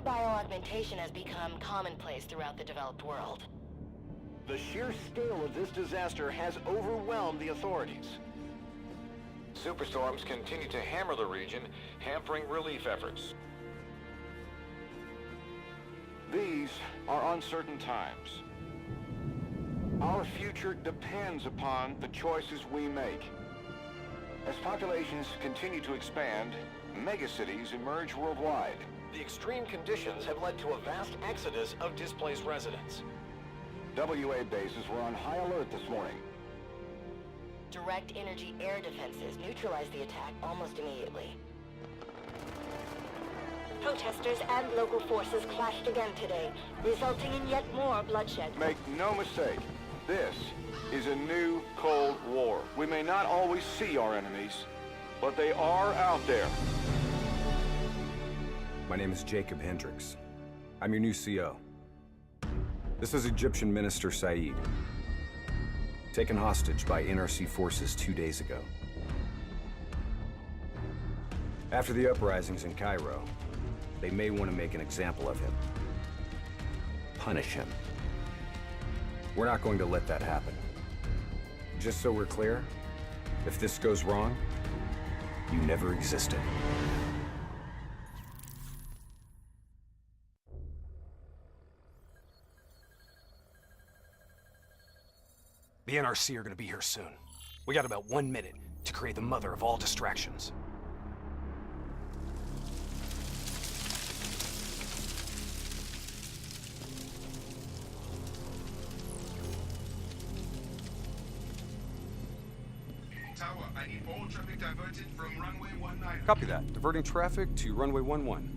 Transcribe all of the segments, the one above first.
Human bioaugmentation has become commonplace throughout the developed world. The sheer scale of this disaster has overwhelmed the authorities. Superstorms continue to hammer the region, hampering relief efforts. These are uncertain times. Our future depends upon the choices we make. As populations continue to expand, megacities emerge worldwide. The extreme conditions have led to a vast exodus of displaced residents. WA bases were on high alert this morning. Direct energy air defenses neutralized the attack almost immediately. Protesters and local forces clashed again today, resulting in yet more bloodshed. Make no mistake, this is a new Cold War. We may not always see our enemies, but they are out there. My name is Jacob Hendricks. I'm your new CO. This is Egyptian Minister Said, taken hostage by NRC forces 2 days ago. After the uprisings in Cairo, they may want to make an example of him. Punish him. We're not going to let that happen. Just so we're clear, if this goes wrong, you never existed. The NRC are gonna be here soon. We got about 1 minute to create the mother of all distractions. Tower, I need all traffic diverted from runway 19. Copy that. Diverting traffic to runway 11.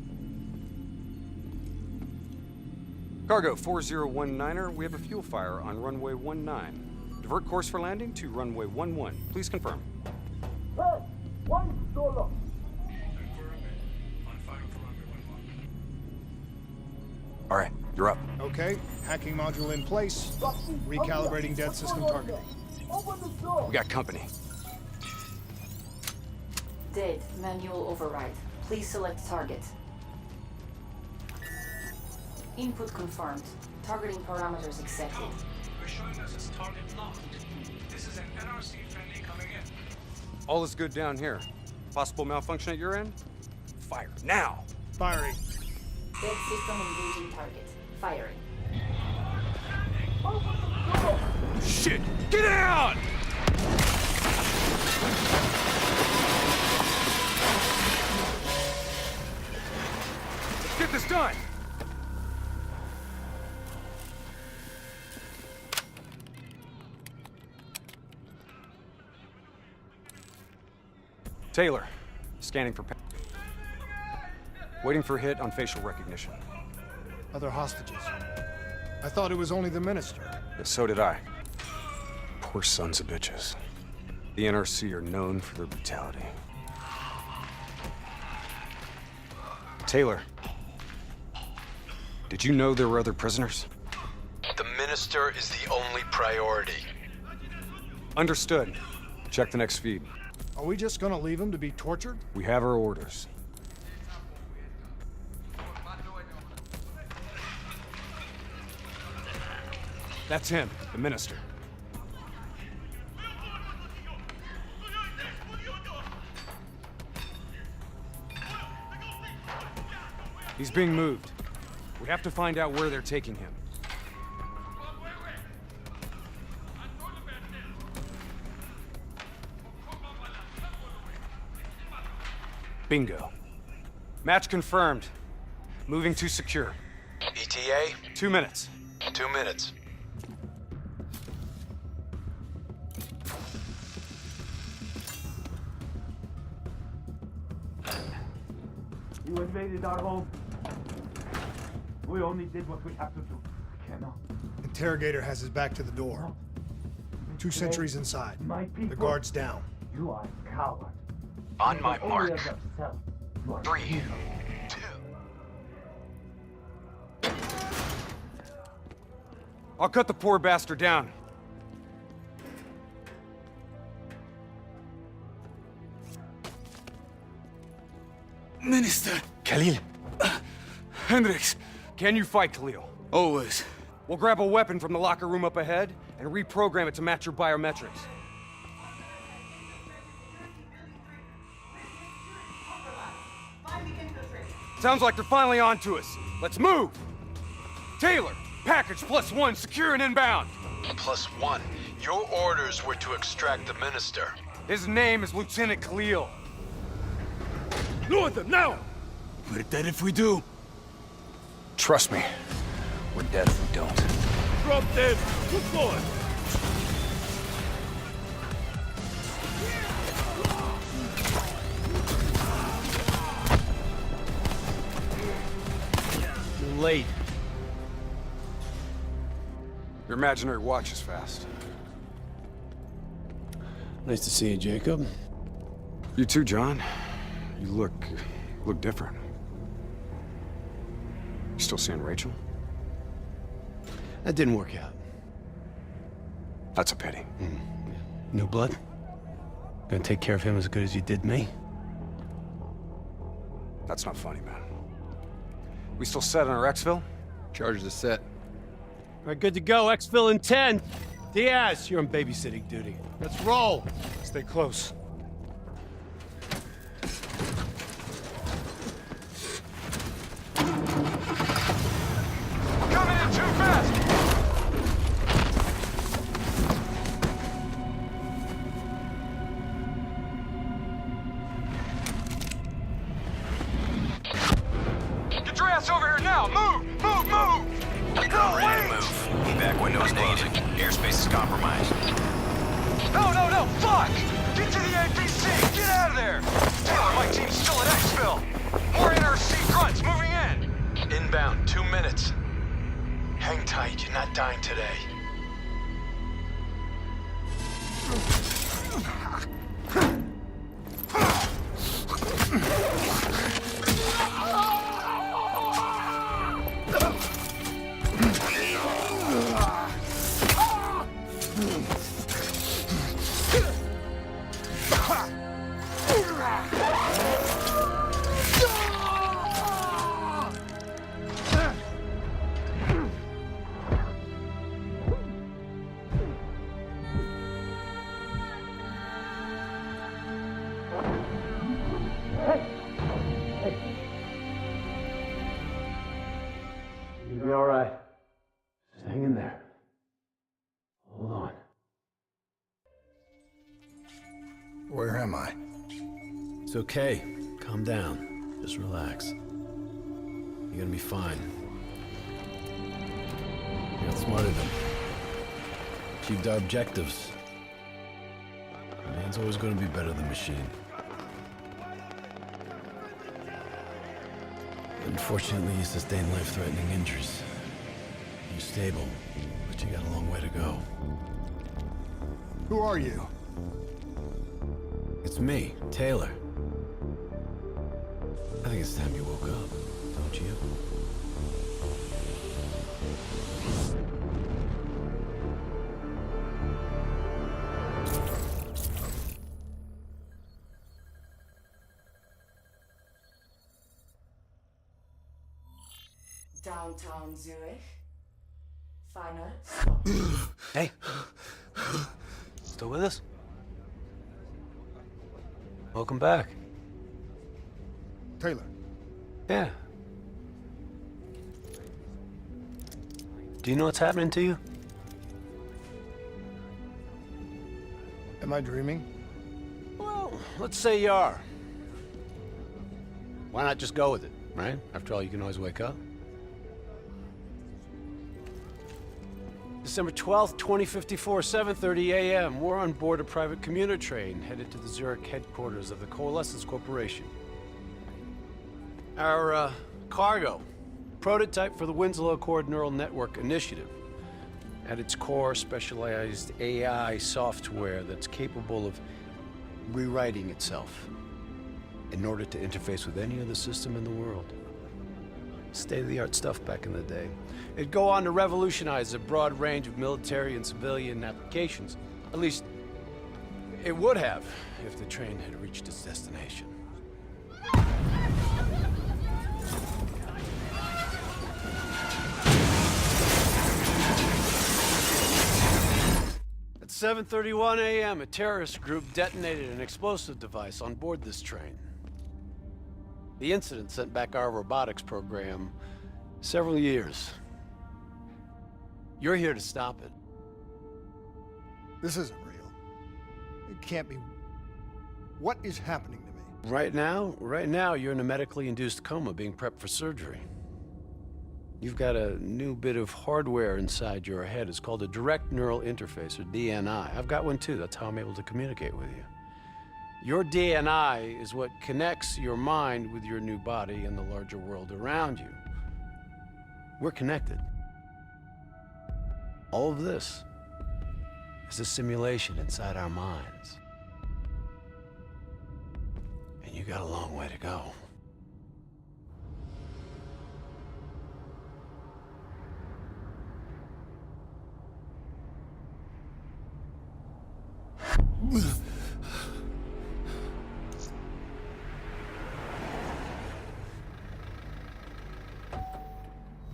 Cargo 4019er, we have a fuel fire on runway 19. Divert course for landing to runway 11. Please confirm. On fire for runway 11. All right, you're up. Okay, hacking module in place. Recalibrating dead system targeting. We got company. Dead. Manual override. Please select target. Input confirmed. Targeting parameters accepted. We're showing us as target locked. This is an NRC friendly coming in. All is good down here. Possible malfunction at your end? Fire now! Firing. Dead system engaging target. Firing. Shit! Get out! Let's get this done! Taylor, scanning for... Waiting for hit on facial recognition. Other hostages. I thought it was only the minister. Yeah, so did I. Poor sons of bitches. The NRC are known for their brutality. Taylor, did you know there were other prisoners? The minister is the only priority. Understood. Check the next feed. Are we just gonna leave him to be tortured? We have our orders. That's him, the minister. He's being moved. We have to find out where they're taking him. Bingo. Match confirmed. Moving to secure. ETA? 2 minutes. 2 minutes. You invaded our home. We only did what we have to do. We cannot. Interrogator has his back to the door. 2 sentries inside. My people. The guard's down. You are a coward. On my Only mark. of yourself. You are 3, 2. I'll cut the poor bastard down. Minister! Khalil, Hendricks, can you fight Khalil? Always. We'll grab a weapon from the locker room up ahead and reprogram it to match your biometrics. Sounds like they're finally on to us. Let's move! Taylor, package +1, secure and inbound. +1. Your orders were to extract the minister. His name is Lieutenant Khalil. Lure them, now! We're dead if we do. Trust me, we're dead if we don't. Drop dead. Good boy. You're late. Your imaginary watch is fast. Nice to see you, Jacob. You too, John. You look different. You still seeing Rachel? That didn't work out. That's a pity. New blood? Gonna take care of him as good as you did me? That's not funny, man. We still set on our exfil? Charges are set. All right, good to go. Exfil in 10. Diaz, you're on babysitting duty. Let's roll. Stay close. Coming in too fast! Get your ass over here now! Move! Move! Move! No, wait! Evac window is closing. Airspace is compromised. No, no, no! Fuck! Get to the APC! Get out of there! Taylor, my team's still at exfil! More NRC grunts moving in! Inbound, 2 minutes. Hang tight, you're not dying today. You'll be all right. Just hang in there. Hold on. Where am I? It's okay. Calm down. Just relax. You're gonna be fine. You outsmarted them. Achieved our objectives. Man's always gonna be better than machine. Unfortunately, you sustained life-threatening injuries. You're stable, but you got a long way to go. Who are you? It's me, Taylor. I think it's time you woke up, don't you? Downtown Zurich. Final. Hey. Still with us? Welcome back. Taylor. Yeah. Do you know what's happening to you? Am I dreaming? Well, let's say you are. Why not just go with it, right? After all, you can always wake up. December 12th, 2054, 7:30 a.m. We're on board a private commuter train headed to the Zurich headquarters of the Coalescence Corporation. Our cargo, prototype for the Winslow Accord Neural Network Initiative. At its core, specialized AI software that's capable of rewriting itself in order to interface with any other system in the world. State-of-the-art stuff back in the day. It'd go on to revolutionize a broad range of military and civilian applications. At least, it would have if the train had reached its destination. 7:31 a.m., a terrorist group detonated an explosive device on board this train. The incident sent back our robotics program several years. You're here to stop it. This isn't real. It can't be. What is happening to me? Right now, you're in a medically induced coma being prepped for surgery. You've got a new bit of hardware inside your head. It's called a direct neural interface, or DNI. I've got one too. That's how I'm able to communicate with you. Your DNI is what connects your mind with your new body and the larger world around you. We're connected. All of this is a simulation inside our minds. And you got a long way to go.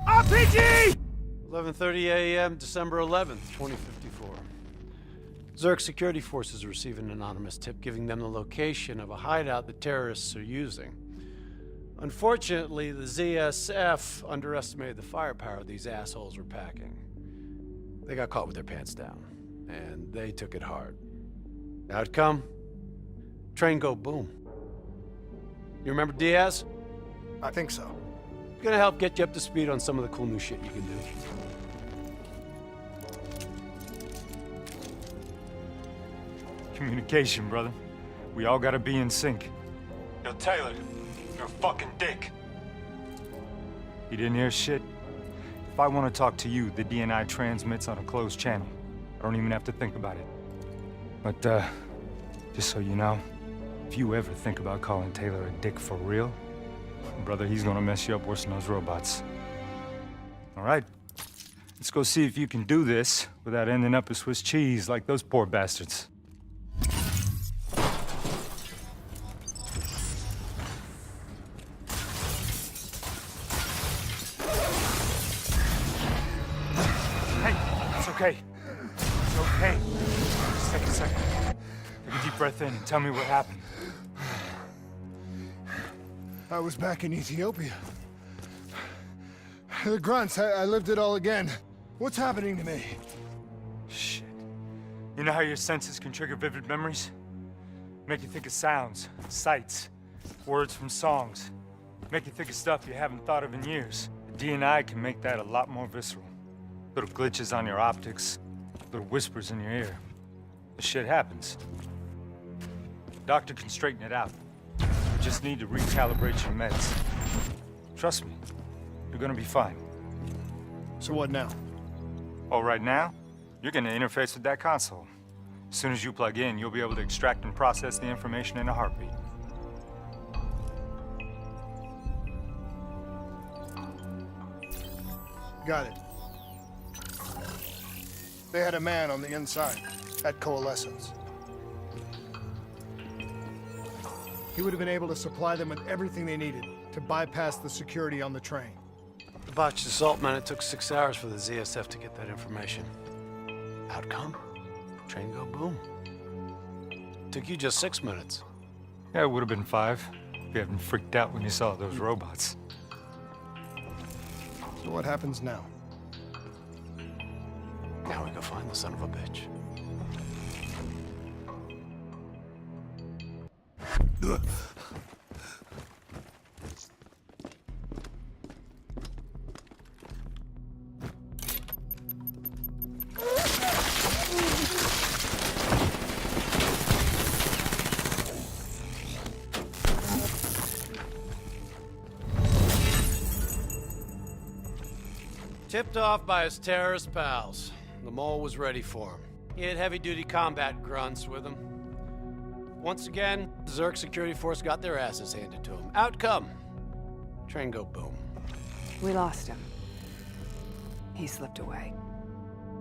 RPG! 11:30 a.m., December 11th, 2054. Zerg security forces receive an anonymous tip giving them the location of a hideout the terrorists are using. Unfortunately, the ZSF underestimated the firepower these assholes were packing. They got caught with their pants down, and they took it hard. Outcome? Train go boom. You remember Diaz? I think so. Gonna help get you up to speed on some of the cool new shit you can do. Communication, brother. We all gotta be in sync. Yo, Taylor, you're a fucking dick. You didn't hear shit? If I want to talk to you, the DNI transmits on a closed channel. I don't even have to think about it. But, just so you know, if you ever think about calling Taylor a dick for real, brother, he's gonna mess you up worse than those robots. All right, let's go see if you can do this without ending up as Swiss cheese like those poor bastards. Hey, it's okay. It's okay. Just take a second. Take a deep breath in and tell me what happened. I was back in Ethiopia. The grunts, I lived it all again. What's happening to me? Shit. You know how your senses can trigger vivid memories? Make you think of sounds, sights, words from songs. Make you think of stuff you haven't thought of in years. The DNI can make that a lot more visceral. Little glitches on your optics, little whispers in your ear. The shit happens. Doctor can straighten it out. You just need to recalibrate your meds. Trust me, you're gonna be fine. So what now? Oh, right now, you're gonna interface with that console. As soon as you plug in, you'll be able to extract and process the information in a heartbeat. Got it. They had a man on the inside at Coalescence. He would have been able to supply them with everything they needed to bypass the security on the train. The botched assault, man, it took 6 hours for the ZSF to get that information. Outcome? Train go boom. Took you just 6 minutes. Yeah, it would have been 5 if you hadn't freaked out when you saw those robots. So what happens now? Now we go find the son of a bitch. Tipped off by his terrorist pals, the mole was ready for him. He had heavy-duty combat grunts with him. Once again, the Zerg security force got their asses handed to him. Outcome: train go boom. We lost him. He slipped away.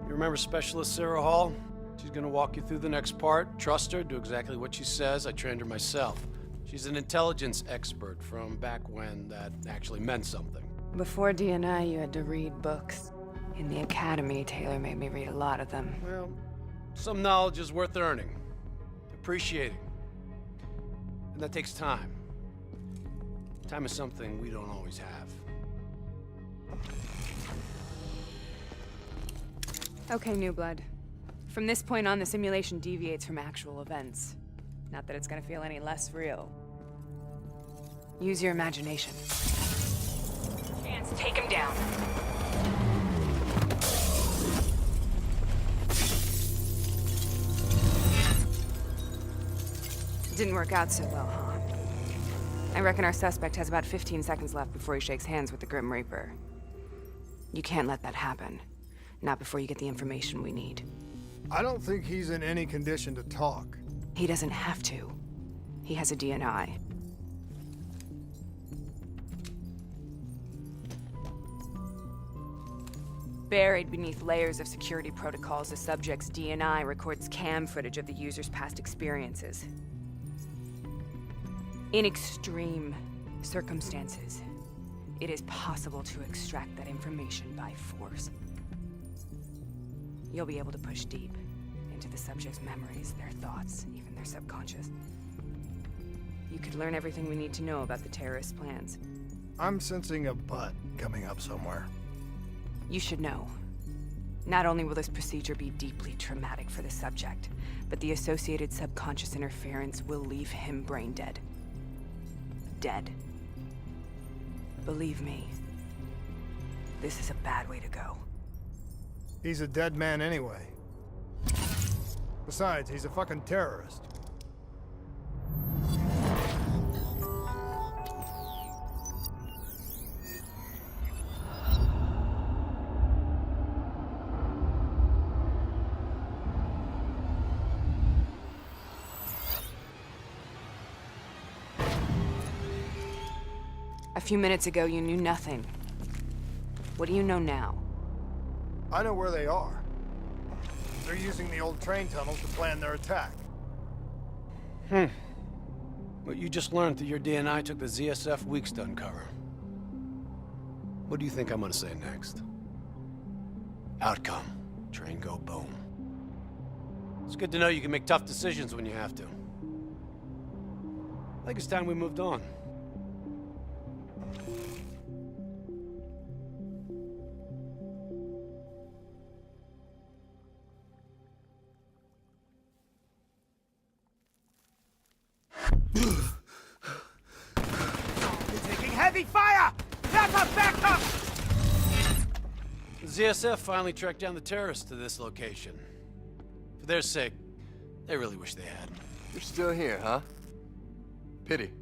You remember Specialist Sarah Hall? She's gonna walk you through the next part. Trust her, do exactly what she says. I trained her myself. She's an intelligence expert from back when that actually meant something. Before DNI, you had to read books. In the academy, Taylor made me read a lot of them. Well, Some knowledge is worth earning, appreciating. And that takes time. Time is something we don't always have. Okay, New Blood. From this point on, the simulation deviates from actual events. Not that it's gonna feel any less real. Use your imagination. Chance, take him down. Didn't work out so well, huh? I reckon our suspect has about 15 seconds left before he shakes hands with the Grim Reaper. You can't let that happen. Not before you get the information we need. I don't think he's in any condition to talk. He doesn't have to. He has a DNI. Buried beneath layers of security protocols, the subject's DNI records cam footage of the user's past experiences. In extreme circumstances, it is possible to extract that information by force. You'll be able to push deep into the subject's memories, their thoughts, even their subconscious. You could learn everything we need to know about the terrorist plans. I'm sensing a butt coming up somewhere. You should know. Not only will this procedure be deeply traumatic for the subject, but the associated subconscious interference will leave him brain dead. Dead. Believe me, this is a bad way to go. He's a dead man anyway. Besides, he's a fucking terrorist. A few minutes ago, you knew nothing. What do you know now? I know where they are. They're using the old train tunnels to plan their attack. What you just learned that your DNI took the ZSF weeks to uncover. What do you think I'm gonna say next? Outcome. Train go boom. It's good to know you can make tough decisions when you have to. I think it's time we moved on. The ZSF finally tracked down the terrorists to this location. For their sake, they really wish they had. You're still here, huh? Pity.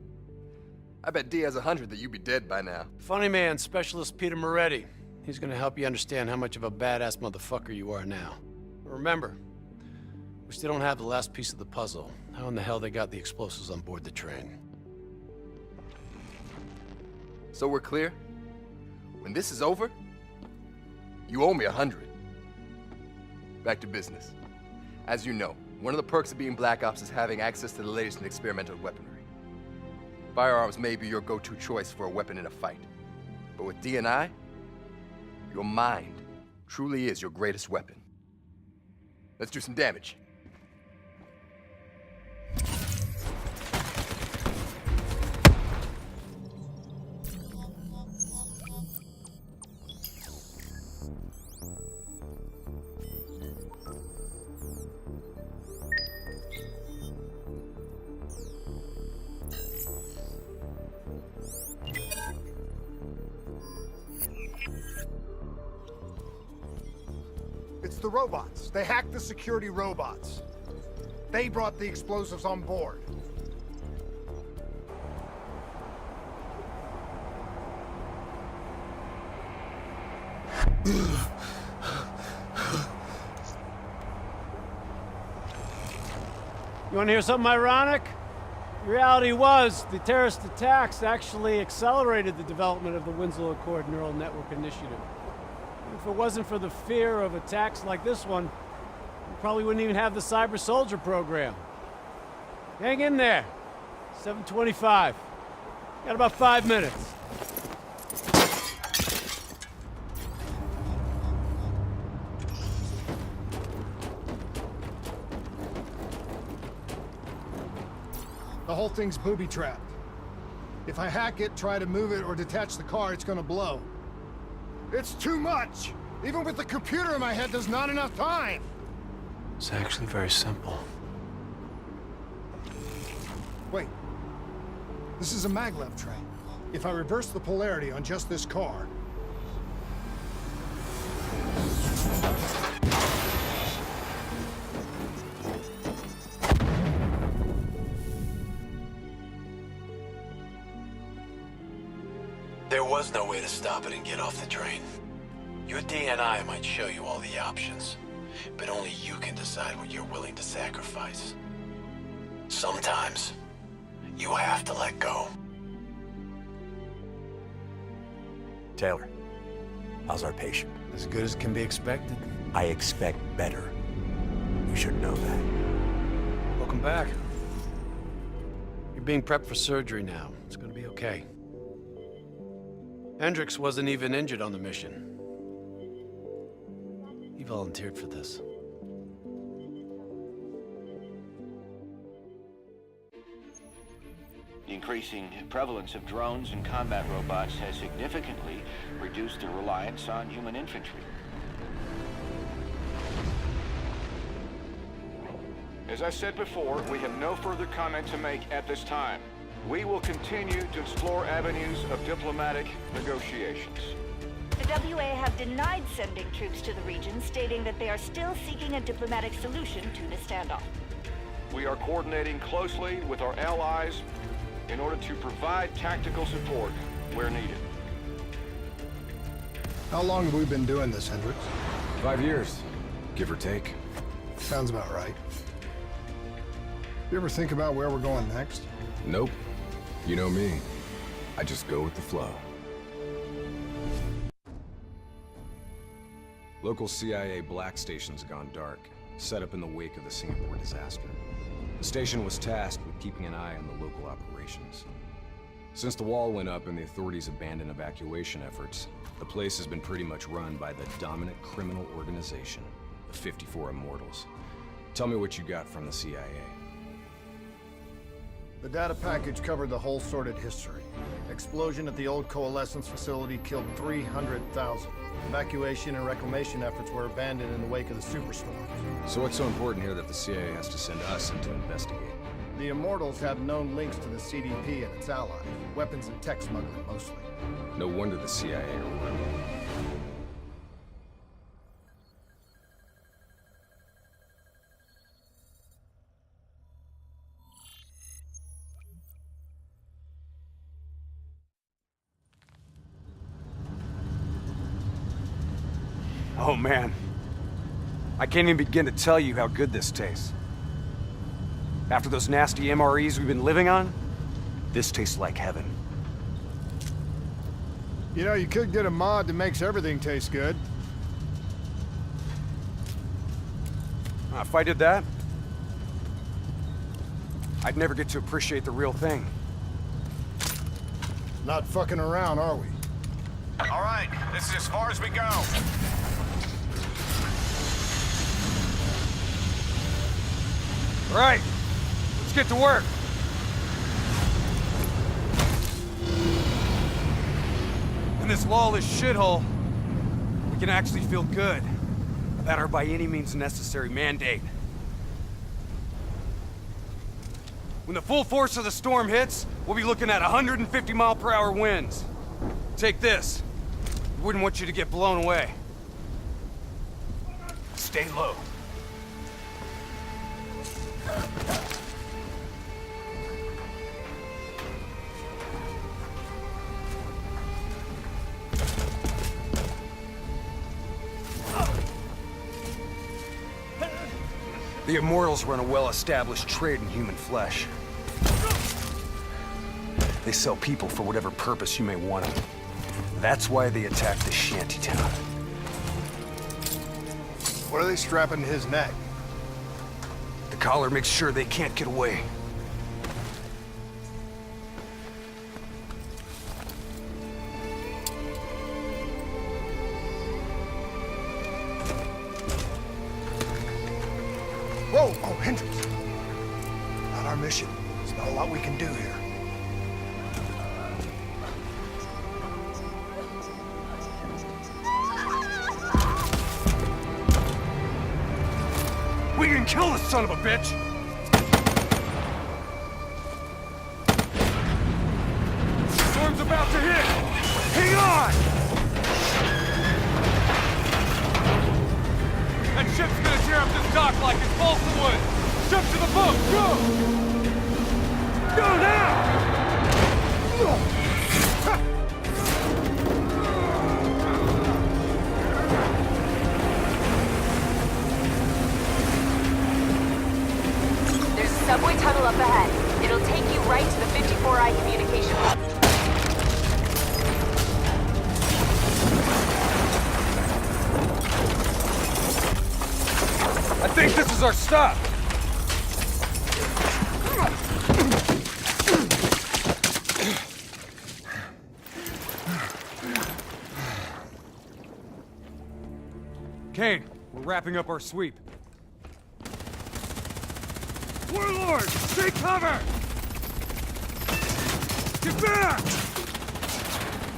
I bet D has 100 that you'd be dead by now. Funny man, Specialist Peter Moretti. He's gonna help you understand how much of a badass motherfucker you are now. But remember, we still don't have the last piece of the puzzle. How in the hell they got the explosives on board the train? So we're clear? When this is over, you owe me 100. Back to business. As you know, one of the perks of being Black Ops is having access to the latest in experimental weaponry. Firearms may be your go-to choice for a weapon in a fight. But with DNI, your mind truly is your greatest weapon. Let's do some damage. It's the robots. They hacked the security robots. They brought the explosives on board. You want to hear something ironic? The reality was, the terrorist attacks actually accelerated the development of the Winslow Accord Neural Network Initiative. If it wasn't for the fear of attacks like this one, we probably wouldn't even have the Cyber Soldier program. Hang in there. 7:25. Got about 5 minutes. The whole thing's booby-trapped. If I hack it, try to move it, or detach the car, it's gonna blow. It's too much! Even with the computer in my head, there's not enough time! It's actually very simple. Wait. This is a maglev train. If I reverse the polarity on just this car... There was no way to stop it and get off the train. Your DNI might show you all the options, but only you can decide what you're willing to sacrifice. Sometimes, you have to let go. Taylor, how's our patient? As good as can be expected. I expect better. You should know that. Welcome back. You're being prepped for surgery now. It's gonna be okay. Hendricks wasn't even injured on the mission. He volunteered for this. The increasing prevalence of drones and combat robots has significantly reduced the reliance on human infantry. As I said before, we have no further comment to make at this time. We will continue to explore avenues of diplomatic negotiations. The WA have denied sending troops to the region, stating that they are still seeking a diplomatic solution to the standoff. We are coordinating closely with our allies in order to provide tactical support where needed. How long have we been doing this, Hendricks? 5 years, give or take. Sounds about right. You ever think about where we're going next? Nope. You know me. I just go with the flow. Local CIA black station's gone dark, set up in the wake of the Singapore disaster. The station was tasked with keeping an eye on the local operations. Since the wall went up and the authorities abandoned evacuation efforts, the place has been pretty much run by the dominant criminal organization, the 54 Immortals. Tell me what you got from the CIA. The data package covered the whole sordid history. Explosion at the old Coalescence facility killed 300,000. Evacuation and reclamation efforts were abandoned in the wake of the superstorms. So what's so important here that the CIA has to send us in to investigate? The Immortals have known links to the CDP and its allies. Weapons and tech smuggling, mostly. No wonder the CIA are worried. Oh man, I can't even begin to tell you how good this tastes. After those nasty MREs we've been living on, this tastes like heaven. You know, you could get a mod that makes everything taste good. If I did that, I'd never get to appreciate the real thing. Not fucking around, are we? All right, this is as far as we go. All right, let's get to work. In this lawless shithole, we can actually feel good about our by any means necessary mandate. When the full force of the storm hits, we'll be looking at 150-mile-per-hour winds. Take this. We wouldn't want you to get blown away. Stay low. The Immortals run a well-established trade in human flesh. They sell people for whatever purpose you may want them. That's why they attacked the shantytown. What are they strapping to his neck? The collar makes sure they can't get away. Whoa! Oh, Hendricks! Not our mission. There's not a lot we can do here. We can kill this son of a bitch! Storm's about to hit! Hang on! That ship's gonna tear up this dock like it's balsa wood! Jump to the boat! Go! Go now! There's a subway tunnel up ahead. It'll take you right to the 54I communication hub. I think this is our stop! Kane, we're wrapping up our sweep. Warlord, take cover! Get back!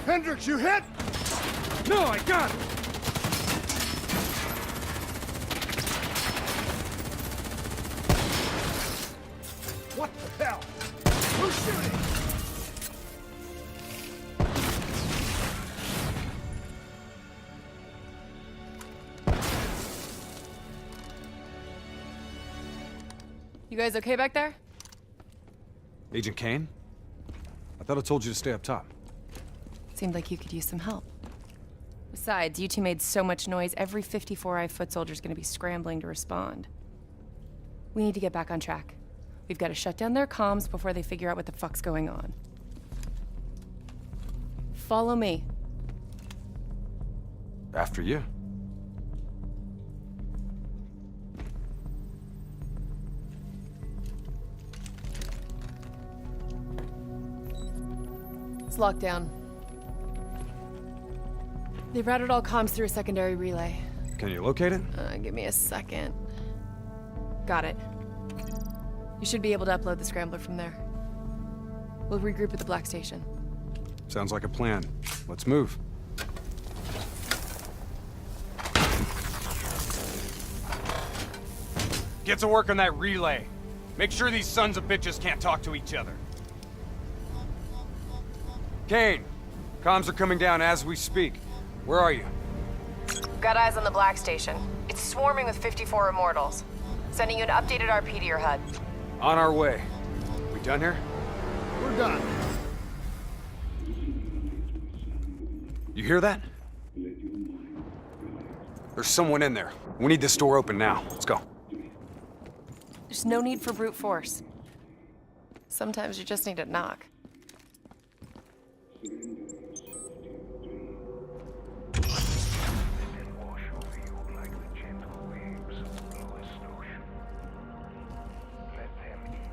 Hendricks, you hit? No, I got it! What the hell? Who's shooting? You guys okay back there? Agent Kane? I thought I told you to stay up top. Seemed like you could use some help. Besides, you two made so much noise, every 54I foot soldier's gonna be scrambling to respond. We need to get back on track. We've got to shut down their comms before they figure out what the fuck's going on. Follow me. After you. It's locked down. They routed all comms through a secondary relay. Can you locate it? Give me a second. Got it. You should be able to upload the scrambler from there. We'll regroup at the Black Station. Sounds like a plan. Let's move. Get to work on that relay. Make sure these sons of bitches can't talk to each other. Kane, comms are coming down as we speak. Where are you? Got eyes on the Black Station. It's swarming with 54 Immortals. Sending you an updated RP to your HUD. On our way. We done here? We're done. You hear that? There's someone in there. We need this door open now. Let's go. There's no need for brute force. Sometimes you just need to knock.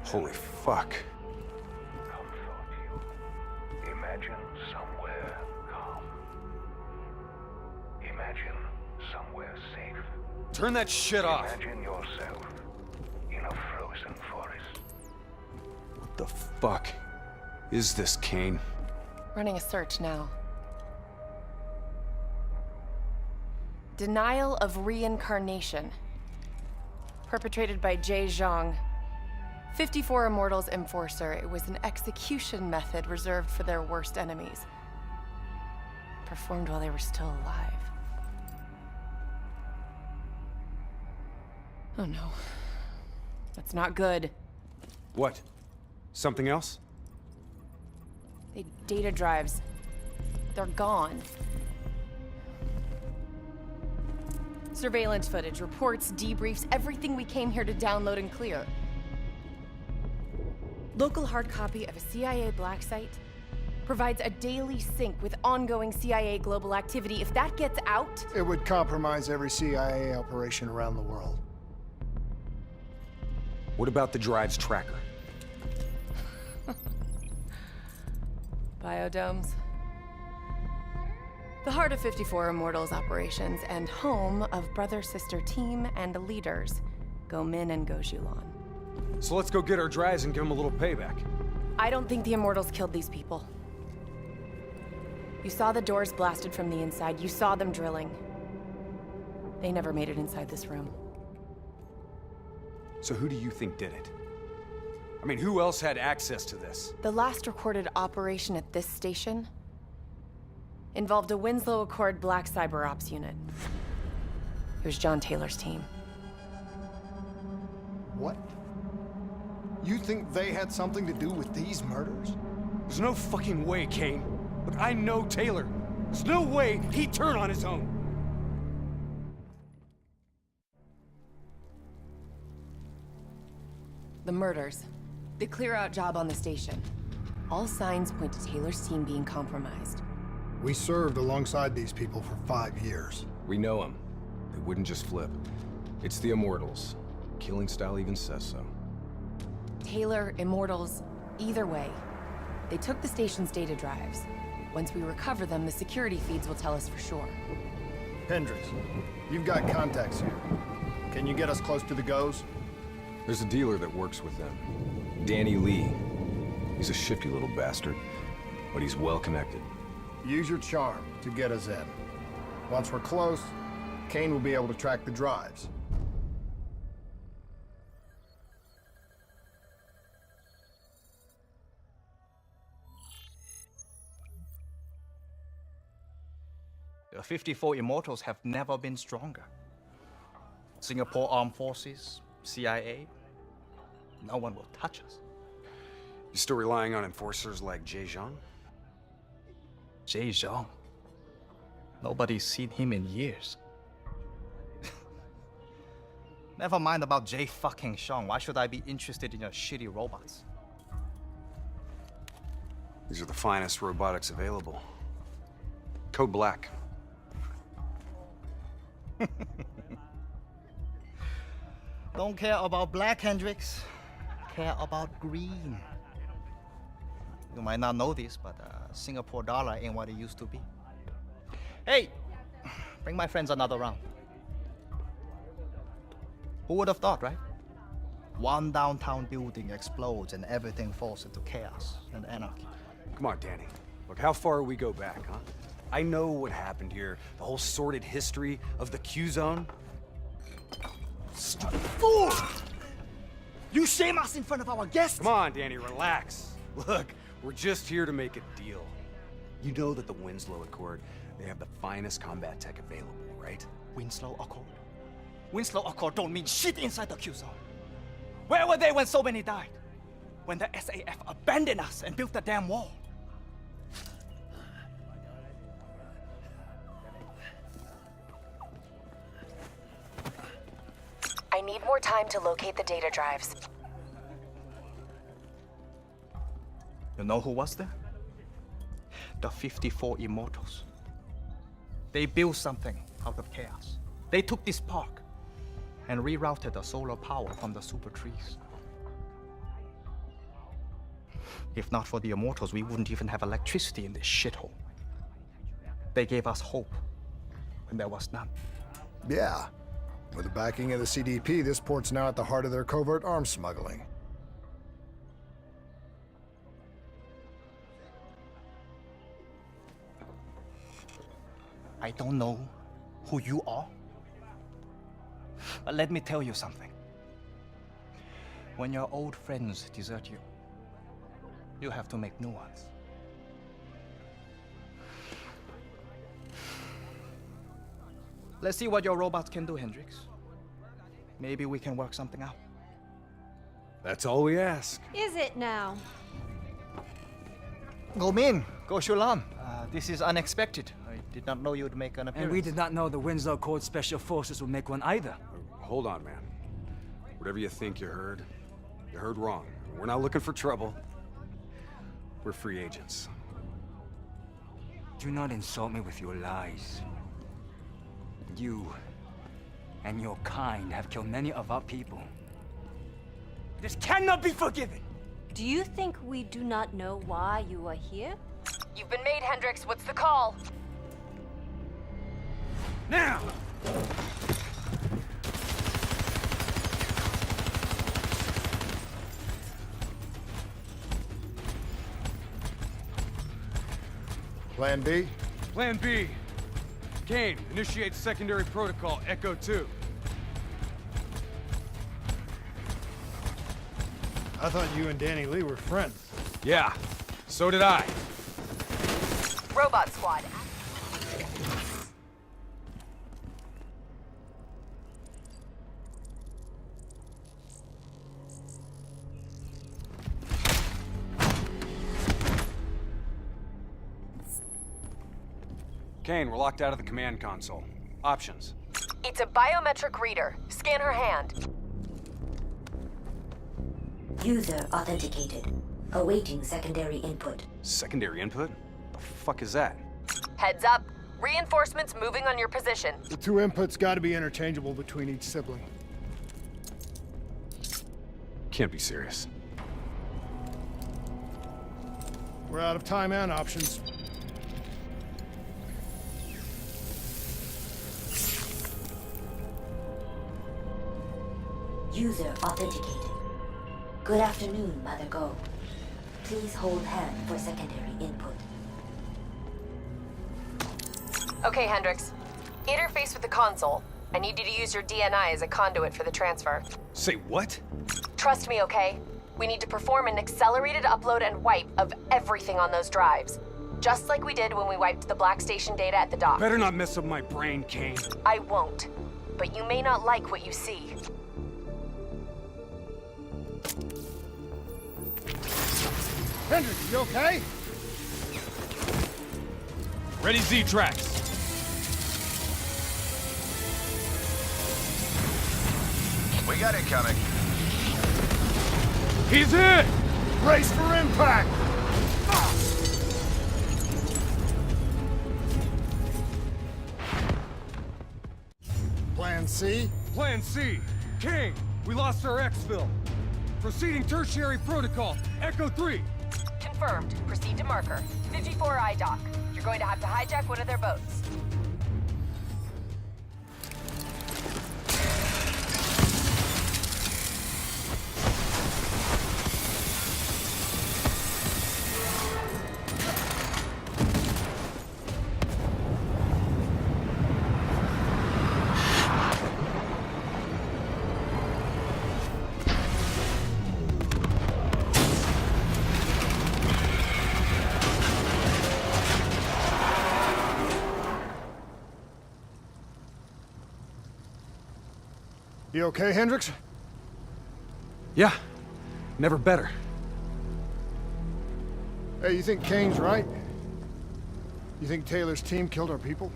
Holy fuck. Imagine somewhere calm. Imagine somewhere safe. Turn that shit off. Imagine yourself in a frozen forest. What the fuck is this, Kane? Running a search now. Denial of reincarnation. Perpetrated by Jay Zhang. 54 Immortals Enforcer. It was an execution method reserved for their worst enemies. Performed while they were still alive. Oh no. That's not good. What? Something else? They data drives. They're gone. Surveillance footage, reports, debriefs, everything we came here to download and clear. Local hard copy of a CIA black site provides a daily sync with ongoing CIA global activity. If that gets out... It would compromise every CIA operation around the world. What about the drive's tracker? Biodomes. The heart of 54 Immortals operations and home of brother-sister team and leaders, Go Min and Go Zhulan. So let's go get our drives and give them a little payback. I don't think the Immortals killed these people. You saw the doors blasted from the inside. You saw them drilling. They never made it inside this room. So who do you think did it? I mean, who else had access to this? The last recorded operation at this station involved a Winslow Accord Black Cyber Ops unit. It was John Taylor's team. What? You think they had something to do with these murders? There's no fucking way, Kane. Look, I know Taylor. There's no way he'd turn on his own. The murders. The clear-out job on the station. All signs point to Taylor's team being compromised. We served alongside these people for 5 years. We know them. They wouldn't just flip. It's the Immortals. Killing style even says so. Taylor, Immortals, either way. They took the station's data drives. Once we recover them, the security feeds will tell us for sure. Hendricks, you've got contacts here. Can you get us close to the Goes? There's a dealer that works with them. Danny Lee. He's a shifty little bastard, but he's well connected. Use your charm to get us in. Once we're close, Kane will be able to track the drives. The 54 Immortals have never been stronger. Singapore Armed Forces, CIA, no one will touch us. You still relying on enforcers like Jay Zhang? Jay Zhang? Nobody's seen him in years. Never mind about Jay fucking Zhang. Why should I be interested in your shitty robots? These are the finest robotics available. Code Black. Don't care about black, Hendricks. Care about green. You might not know this, but Singapore dollar ain't what it used to be. Hey, bring my friends another round. Who would have thought, right? One downtown building explodes and everything falls into chaos and anarchy. Come on, Danny. Look, how far we go back, huh? I know what happened here. The whole sordid history of the Q-Zone. Stupid fool! You shame us in front of our guests! Come on, Danny, relax. Look, we're just here to make a deal. You know that the Winslow Accord, they have the finest combat tech available, right? Winslow Accord? Winslow Accord don't mean shit inside the Q-Zone. Where were they when so many died? When the SAF abandoned us and built the damn wall? I need more time to locate the data drives. You know who was there? The 54 Immortals. They built something out of chaos. They took this park and rerouted the solar power from the super trees. If not for the Immortals, we wouldn't even have electricity in this shithole. They gave us hope when there was none. Yeah. With the backing of the CDP, this port's now at the heart of their covert arms smuggling. I don't know who you are, but let me tell you something. When your old friends desert you, you have to make new ones. Let's see what your robots can do, Hendricks. Maybe we can work something out. That's all we ask. Is it now? Go Min, Go Shulan. This is unexpected. I did not know you would make an appearance. And we did not know the Winslow Accord Special Forces would make one either. Hold on, man. Whatever you think you heard wrong. We're not looking for trouble. We're free agents. Do not insult me with your lies. You and your kind have killed many of our people. This cannot be forgiven! Do you think we do not know why you are here? You've been made, Hendricks. What's the call? Now! Plan B? Plan B. Kane, initiate secondary protocol, Echo 2. I thought you and Danny Lee were friends. Yeah, so did I. Robot squad. Kane, we're locked out of the command console. Options. It's a biometric reader. Scan her hand. User authenticated. Awaiting secondary input. Secondary input? The fuck is that? Heads up. Reinforcements moving on your position. The two inputs gotta be interchangeable between each sibling. Can't be serious. We're out of time and options. User authenticated. Good afternoon, Mother Go. Please hold hand for secondary input. Okay, Hendricks. Interface with the console. I need you to use your DNI as a conduit for the transfer. Say what? Trust me, okay? We need to perform an accelerated upload and wipe of everything on those drives. Just like we did when we wiped the Black Station data at the dock. Better not mess up my brain, Kane. I won't. But you may not like what you see. Hendricks, you okay? Ready Z-Tracks. We got it coming. He's in! Brace for impact! Plan C? Plan C. Kane, we lost our exfil. Proceeding tertiary protocol, Echo 3. Confirmed. Proceed to marker. 54I dock. You're going to have to hijack one of their boats. You okay, Hendricks? Yeah, never better. Hey, you think Kane's right? You think Taylor's team killed our people?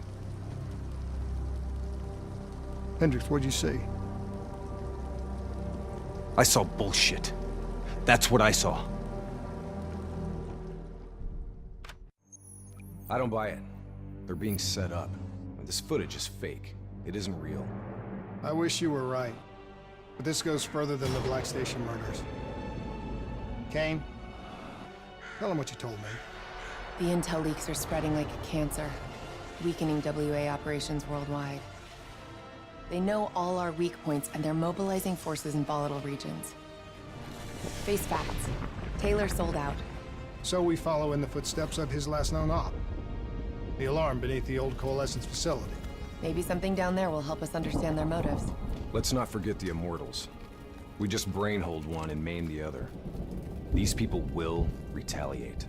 Hendricks, what'd you see? I saw bullshit. That's what I saw. I don't buy it. They're being set up. This footage is fake. It isn't real. I wish you were right. But this goes further than the Black Station murders. Kane, tell him what you told me. The intel leaks are spreading like a cancer, weakening WA operations worldwide. They know all our weak points, and they're mobilizing forces in volatile regions. Face facts. Taylor sold out. So we follow in the footsteps of his last known op. The alarm beneath the old Coalescence facility. Maybe something down there will help us understand their motives. Let's not forget the Immortals. We just brainhold one and maim the other. These people will retaliate.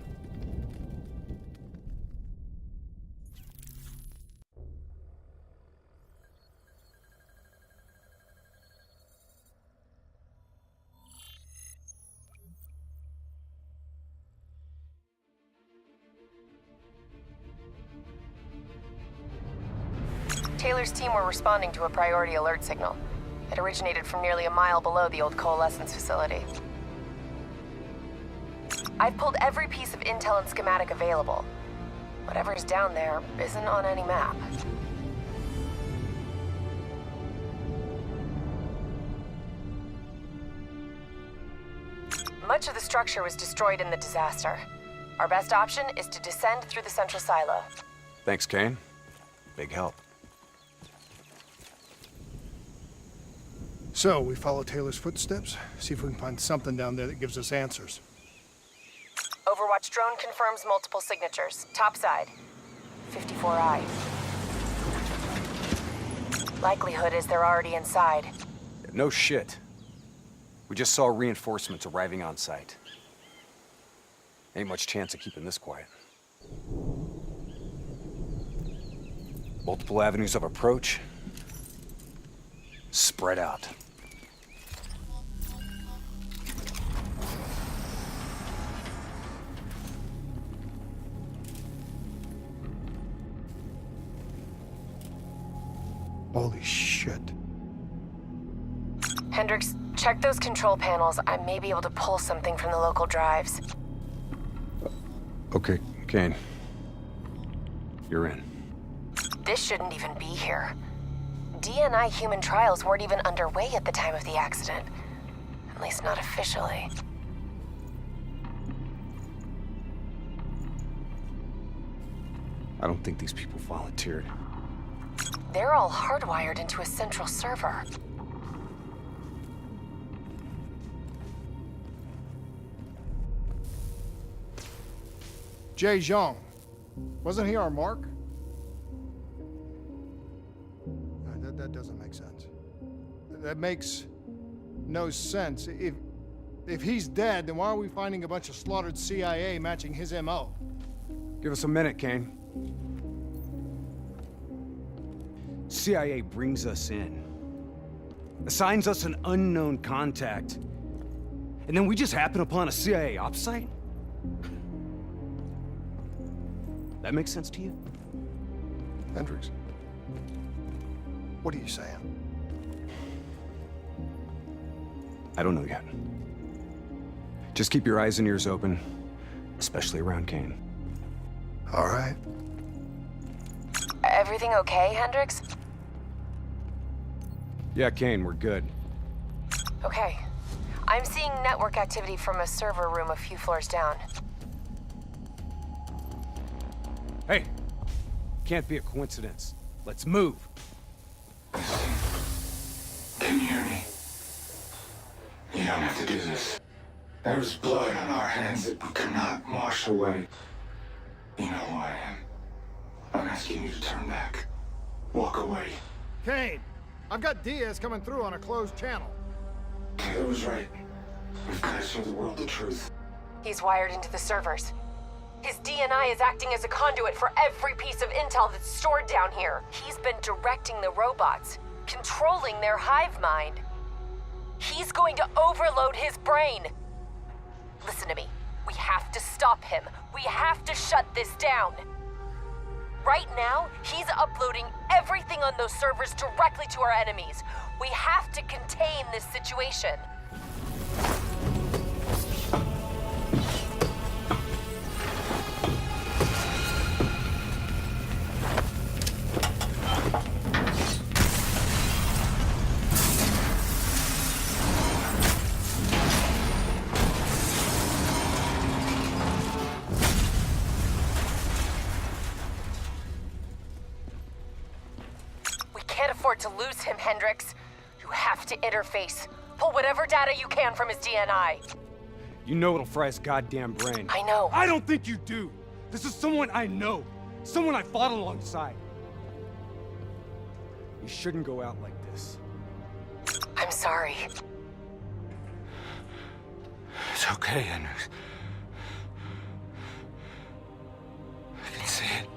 Taylor's team were responding to a priority alert signal. It originated from nearly a mile below the old Coalescence facility. I've pulled every piece of intel and schematic available. Whatever's down there isn't on any map. Much of the structure was destroyed in the disaster. Our best option is to descend through the central silo. Thanks, Kane. Big help. So, we follow Taylor's footsteps, see if we can find something down there that gives us answers. Overwatch drone confirms multiple signatures. Topside. 54I. Likelihood is they're already inside. No shit. We just saw reinforcements arriving on site. Ain't much chance of keeping this quiet. Multiple avenues of approach. Spread out. Holy shit. Hendricks, check those control panels. I may be able to pull something from the local drives. Okay, Kane. You're in. This shouldn't even be here. DNI human trials weren't even underway at the time of the accident. At least not officially. I don't think these people volunteered. They're all hardwired into a central server. Jay Zhang. Wasn't he our mark? That doesn't make sense. That makes no sense. If he's dead, then why are we finding a bunch of slaughtered CIA matching his MO? Give us a minute, Kane. CIA brings us in, assigns us an unknown contact, and then we just happen upon a CIA ops site? That makes sense to you? Hendricks, what are you saying? I don't know yet. Just keep your eyes and ears open, especially around Kane. All right. Everything okay, Hendricks? Yeah, Kane, we're good. Okay. I'm seeing network activity from a server room a few floors down. Hey, can't be a coincidence. Let's move. Can you hear me? You don't have to do this. There is blood on our hands that we cannot wash away. You know who I am. I'm asking you to turn back. Walk away. Kane, I've got Diaz coming through on a closed channel. Taylor was right. We've got to show the world the truth. He's wired into the servers. His DNI is acting as a conduit for every piece of intel that's stored down here. He's been directing the robots, controlling their hive mind. He's going to overload his brain. Listen to me. We have to stop him. We have to shut this down. Right now, he's uploading everything on those servers directly to our enemies. We have to contain this situation. To lose him, Hendricks. You have to interface. Pull whatever data you can from his DNI. You know it'll fry his goddamn brain. I know. I don't think you do. This is someone I know. Someone I fought alongside. You shouldn't go out like this. I'm sorry. It's okay, Hendricks. I can see it.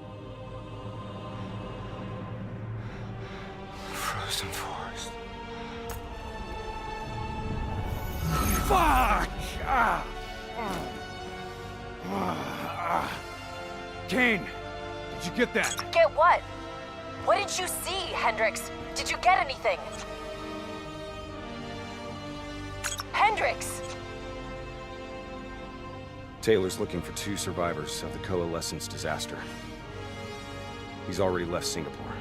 Frozen forest. Fuck! Kane, did you get that? Get what? What did you see, Hendricks? Did you get anything? Hendricks! Taylor's looking for 2 survivors of the Coalescence disaster. He's already left Singapore.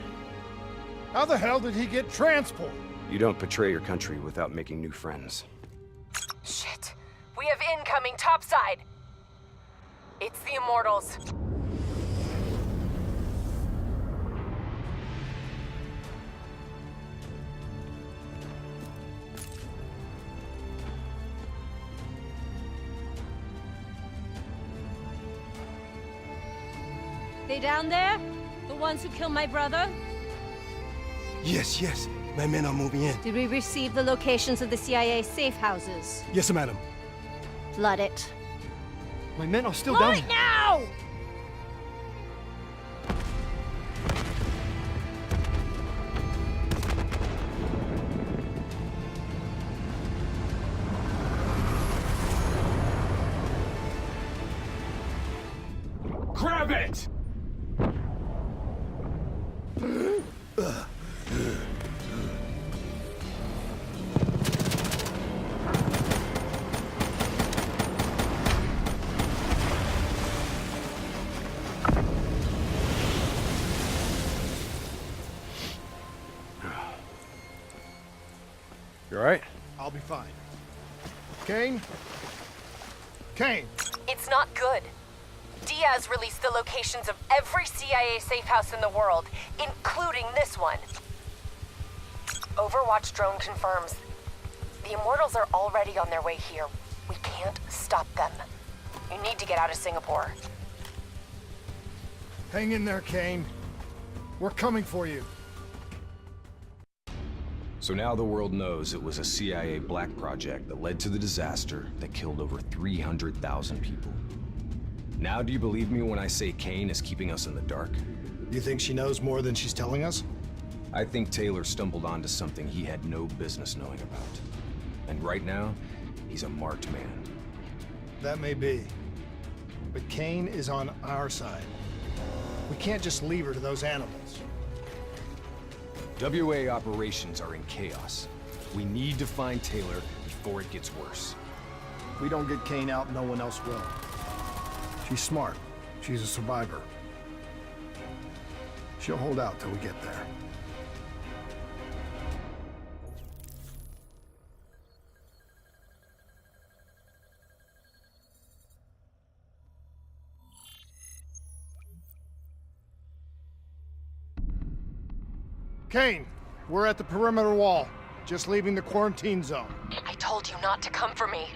How the hell did he get transport? You don't betray your country without making new friends. Shit. We have incoming topside. It's the Immortals. They down there? The ones who killed my brother? Yes, yes. My men are moving in. Did we receive the locations of the CIA safe houses? Yes, madam. Flood it. My men are still Flood down. it now! Grab it! You all right? I'll be fine. Kane? Kane! It's not good. Diaz released the locations of every CIA safe house in the world, including this one. Overwatch drone confirms. The Immortals are already on their way here. We can't stop them. You need to get out of Singapore. Hang in there, Kane. We're coming for you. So now the world knows it was a CIA black project that led to the disaster that killed over 300,000 people. Now do you believe me when I say Kane is keeping us in the dark? You think she knows more than she's telling us? I think Taylor stumbled onto something he had no business knowing about. And right now, he's a marked man. That may be. But Kane is on our side. We can't just leave her to those animals. WA operations are in chaos. We need to find Taylor before it gets worse. If we don't get Kane out, no one else will. She's smart. She's a survivor. She'll hold out till we get there. Kane, we're at the perimeter wall, just leaving the quarantine zone. I told you not to come for me.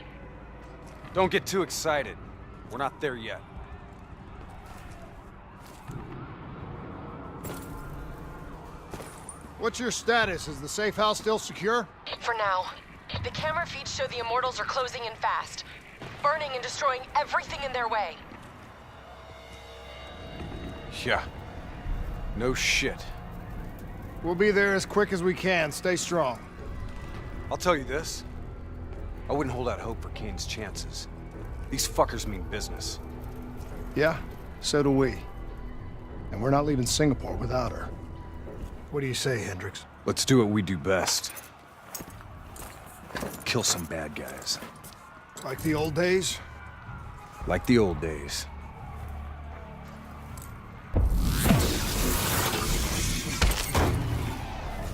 Don't get too excited. We're not there yet. What's your status? Is the safe house still secure? For now. The camera feeds show the Immortals are closing in fast, burning and destroying everything in their way. Yeah. No shit. We'll be there as quick as we can. Stay strong. I'll tell you this. I wouldn't hold out hope for Kane's chances. These fuckers mean business. Yeah, so do we. And we're not leaving Singapore without her. What do you say, Hendricks? Let's do what we do best. Kill some bad guys. Like the old days? Like the old days.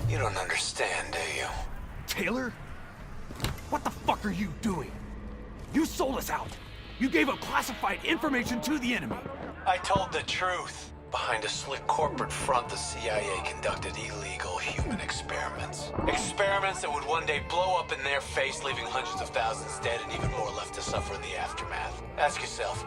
You don't understand, do you? Taylor? What the fuck are you doing? You sold us out. You gave up classified information to the enemy. I told the truth. Behind a slick corporate front, the CIA conducted illegal human experiments. Experiments that would one day blow up in their face, leaving hundreds of thousands dead and even more left to suffer in the aftermath. Ask yourself,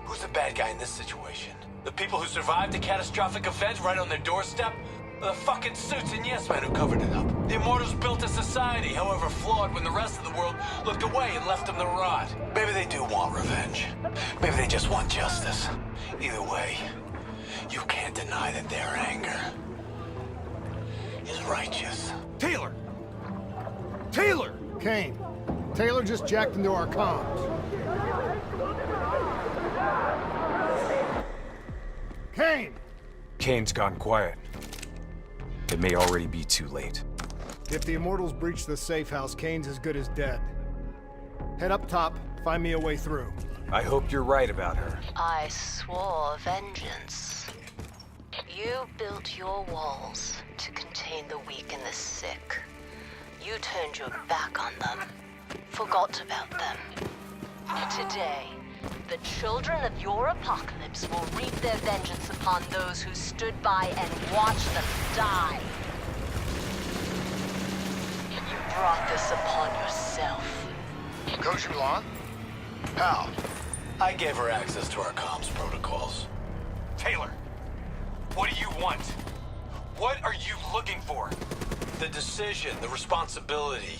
who's the bad guy in this situation? The people who survived a catastrophic event right on their doorstep? Or the fucking suits and yes men who covered it up? The Immortals built a society, however flawed, when the rest of the world looked away and left them to rot. Maybe they do want revenge. Maybe they just want justice. Either way, you can't deny that their anger is righteous. Taylor! Taylor! Kane, Taylor just jacked into our comms. Kane! Kane's gone quiet. It may already be too late. If the Immortals breach the safe house, Kane's as good as dead. Head up top, find me a way through. I hope you're right about her. I swore vengeance. You built your walls to contain the weak and the sick. You turned your back on them, forgot about them. Today, the children of your apocalypse will reap their vengeance upon those who stood by and watched them die. You brought this upon yourself. Coach Blanc? How? I gave her access to our comms protocols. Taylor, what do you want? What are you looking for? The decision, the responsibility,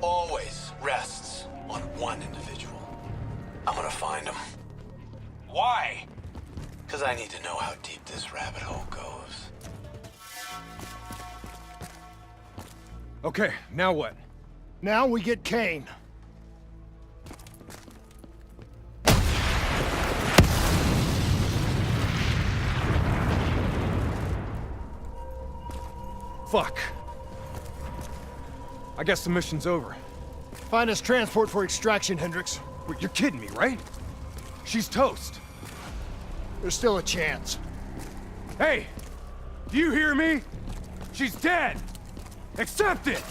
always rests on one individual. I'm gonna find him. Why? Because I need to know how deep this rabbit hole goes. Okay, now what? Now we get Kane. Fuck. I guess the mission's over. Find us transport for extraction, Hendricks. Wait, you're kidding me, right? She's toast. There's still a chance. Hey! Do you hear me? She's dead! Accept it!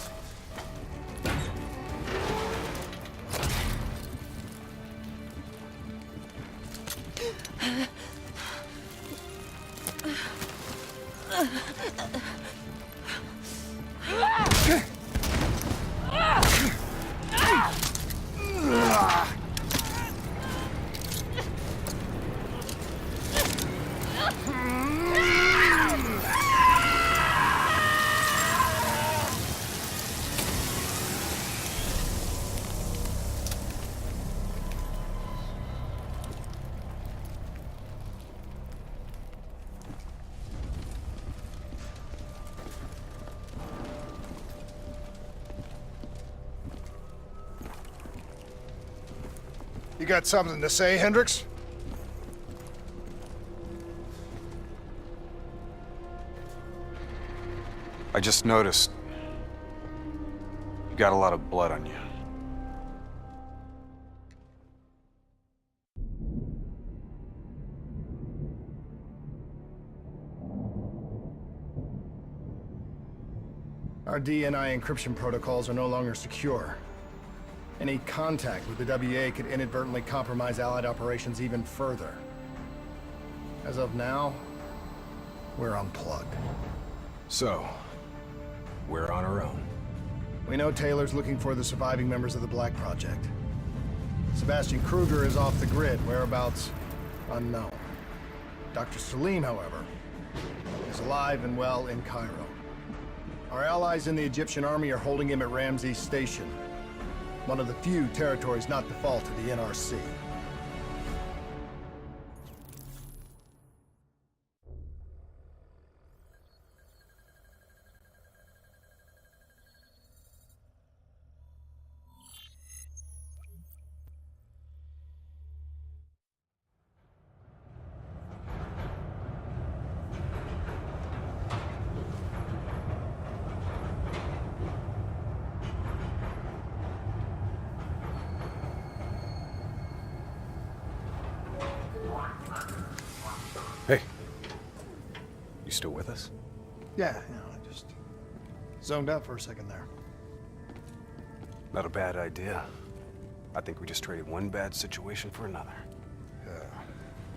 You got something to say, Hendricks? I just noticed you got a lot of blood on you. Our DNI encryption protocols are no longer secure. Any contact with the WA could inadvertently compromise Allied operations even further. As of now, we're unplugged. So, we're on our own. We know Taylor's looking for the surviving members of the Black Project. Sebastian Kruger is off the grid, whereabouts unknown. Dr. Salim, however, is alive and well in Cairo. Our allies in the Egyptian army are holding him at Ramses Station, one of the few territories not default to the NRC. Hey. You still with us? Yeah, I just zoned out for a second there. Not a bad idea. I think we just traded one bad situation for another. Yeah.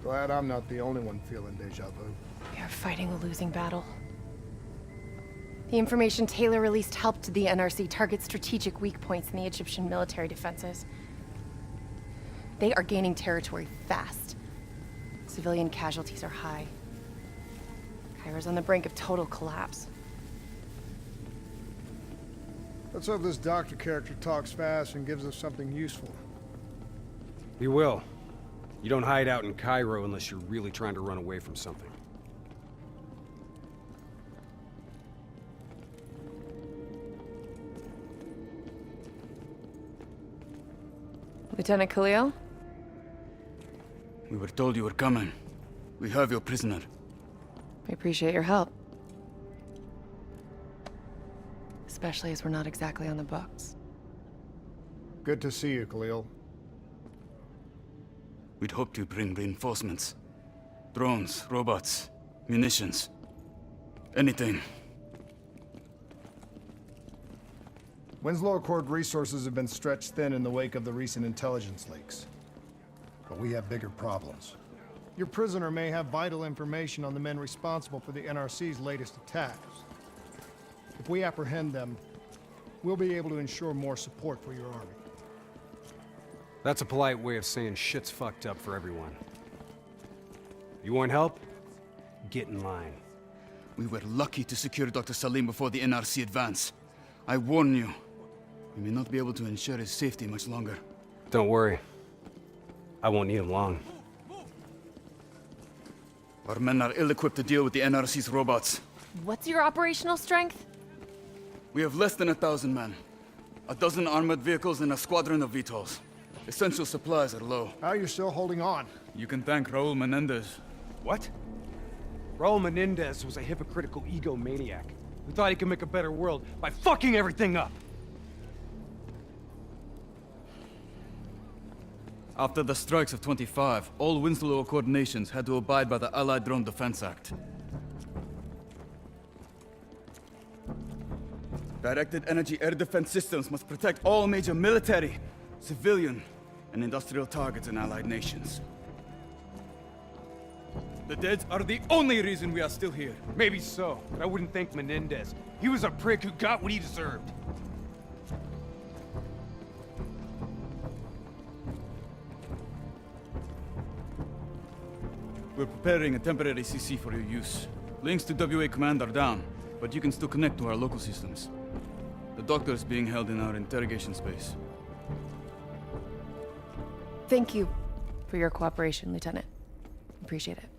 Glad I'm not the only one feeling deja vu. We are fighting a losing battle. The information Taylor released helped the NRC target strategic weak points in the Egyptian military defenses. They are gaining territory fast. Civilian casualties are high. Cairo's on the brink of total collapse. Let's hope this doctor character talks fast and gives us something useful. He will. You don't hide out in Cairo unless you're really trying to run away from something. Lieutenant Khalil? We were told you were coming. We have your prisoner. We appreciate your help. Especially as we're not exactly on the books. Good to see you, Khalil. We'd hoped to bring reinforcements. Drones, robots, munitions. Anything. Winslow Accord resources have been stretched thin in the wake of the recent intelligence leaks. But we have bigger problems. Your prisoner may have vital information on the men responsible for the NRC's latest attacks. If we apprehend them, we'll be able to ensure more support for your army. That's a polite way of saying shit's fucked up for everyone. You want help? Get in line. We were lucky to secure Dr. Salim before the NRC advance. I warn you, we may not be able to ensure his safety much longer. Don't worry. I won't need him long. Our men are ill-equipped to deal with the NRC's robots. What's your operational strength? We have less than 1,000 men. 12 armored vehicles and a squadron of VTOLs. Essential supplies are low. How are you still holding on? You can thank Raul Menendez. What? Raul Menendez was a hypocritical egomaniac who thought he could make a better world by fucking everything up. After the strikes of 25, all Winslow Accord nations had to abide by the Allied Drone Defense Act. Directed energy air defense systems must protect all major military, civilian, and industrial targets in Allied nations. The dead are the only reason we are still here. Maybe so, but I wouldn't thank Menendez. He was a prick who got what he deserved. We're preparing a temporary CC for your use. Links to WA Command are down, but you can still connect to our local systems. The doctor is being held in our interrogation space. Thank you for your cooperation, Lieutenant. Appreciate it.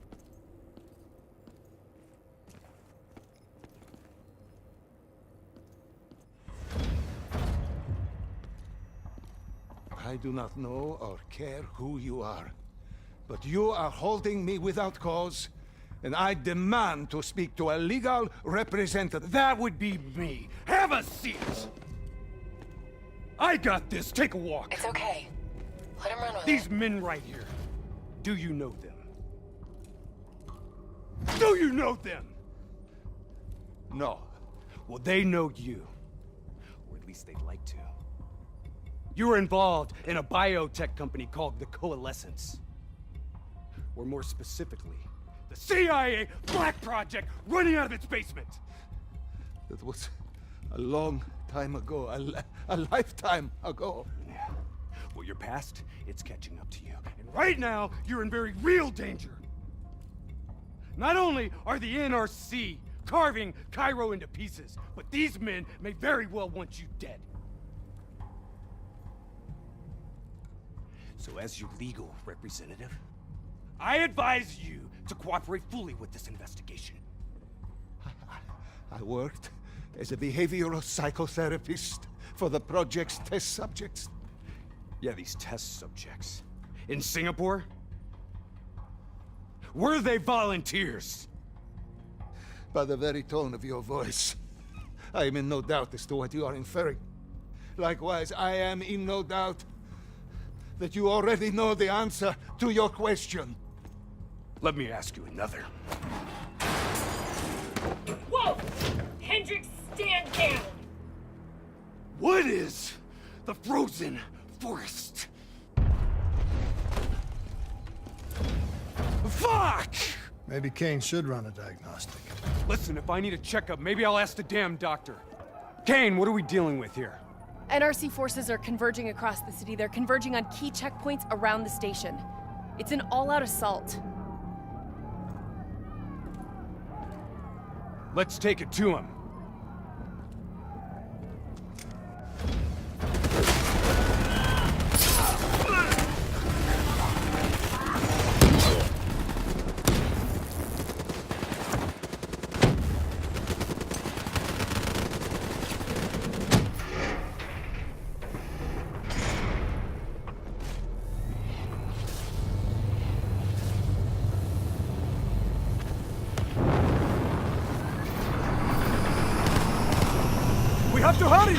I do not know or care who you are, but you are holding me without cause, and I demand to speak to a legal representative. That would be me. Have a seat! I got this. Take a walk. It's okay. Let him run with These it. men right here. Do you know them? Do you know them? No. Well, they know you. Or at least they'd like to. You were involved in a biotech company called the Coalescence. Or more specifically, the CIA Black Project running out of its basement. That was a long time ago, a lifetime ago. Yeah. Well, your past, it's catching up to you. And right now, you're in very real danger. Not only are the NRC carving Cairo into pieces, but these men may very well want you dead. So as your legal representative, I advise you to cooperate fully with this investigation. I worked as a behavioral psychotherapist for the project's test subjects. Yeah, these test subjects. In Singapore? Were they volunteers? By the very tone of your voice, I am in no doubt as to what you are inferring. Likewise, I am in no doubt that you already know the answer to your question. Let me ask you another. Whoa! Hendricks, stand down! What is the frozen forest? Fuck! Maybe Kane should run a diagnostic. Listen, if I need a checkup, maybe I'll ask the damn doctor. Kane, what are we dealing with here? NRC forces are converging across the city. They're converging on key checkpoints around the station. It's an all-out assault. Let's take it to him. We have to hurry!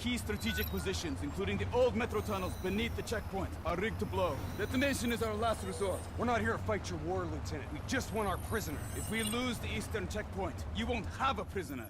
Key strategic positions, including the old metro tunnels beneath the checkpoint, are rigged to blow. Detonation is our last resort. We're not here to fight your war, Lieutenant. We just want our prisoner. If we lose the eastern checkpoint, you won't have a prisoner.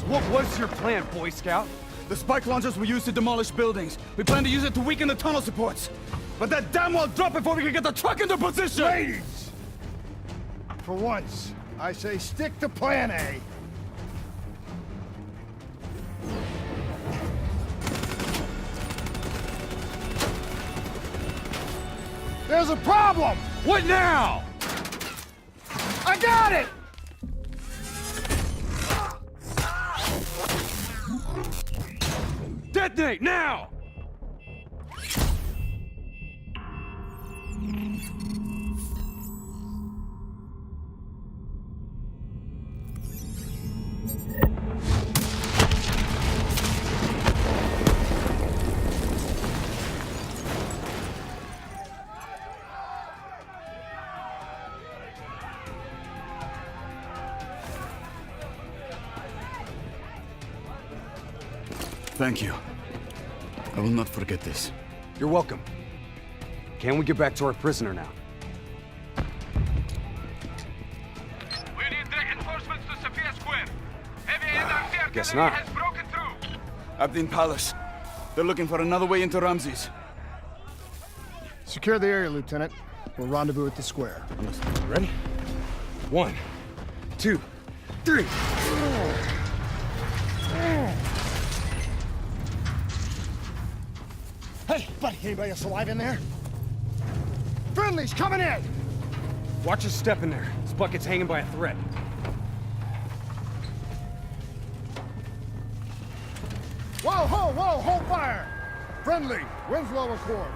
What was your plan, Boy Scout? The spike launchers were used to demolish buildings. We plan to use it to weaken the tunnel supports. But that damn well drop before we can get the truck into position! Ladies! For once, I say stick to plan A. There's a problem! What now? I got it! Detonate, now! Thank you. I will not forget this. You're welcome. Can we get back to our prisoner now? We need reinforcements to Sophia Square. Heavy NRC Guess artillery not. has broken through. Abdin Palace. They're looking for another way into Ramses. Secure the area, Lieutenant. We'll rendezvous at the square. Ready? 1, 2, 3. Hey, buddy, anybody else alive in there? Friendly's coming in! Watch your step in there. This bucket's hanging by a thread. Whoa, hold fire! Friendly, Winslow Accord.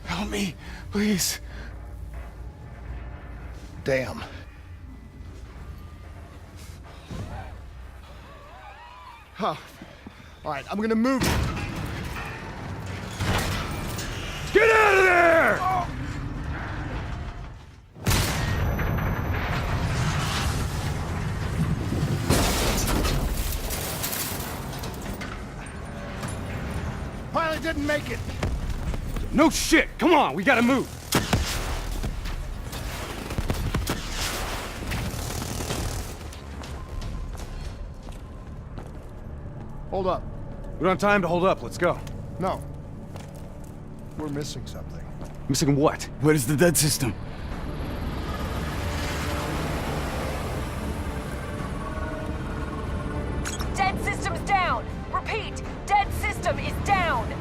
Help me, please. Damn. Huh. All right, I'm gonna move. Get out of there! Oh. Pilot didn't make it. No shit! Come on, we gotta move! Hold up. We don't have time to hold up, let's go. No. We're missing something. Missing what? Where is the dead system? Dead system's down! Repeat, dead system is down!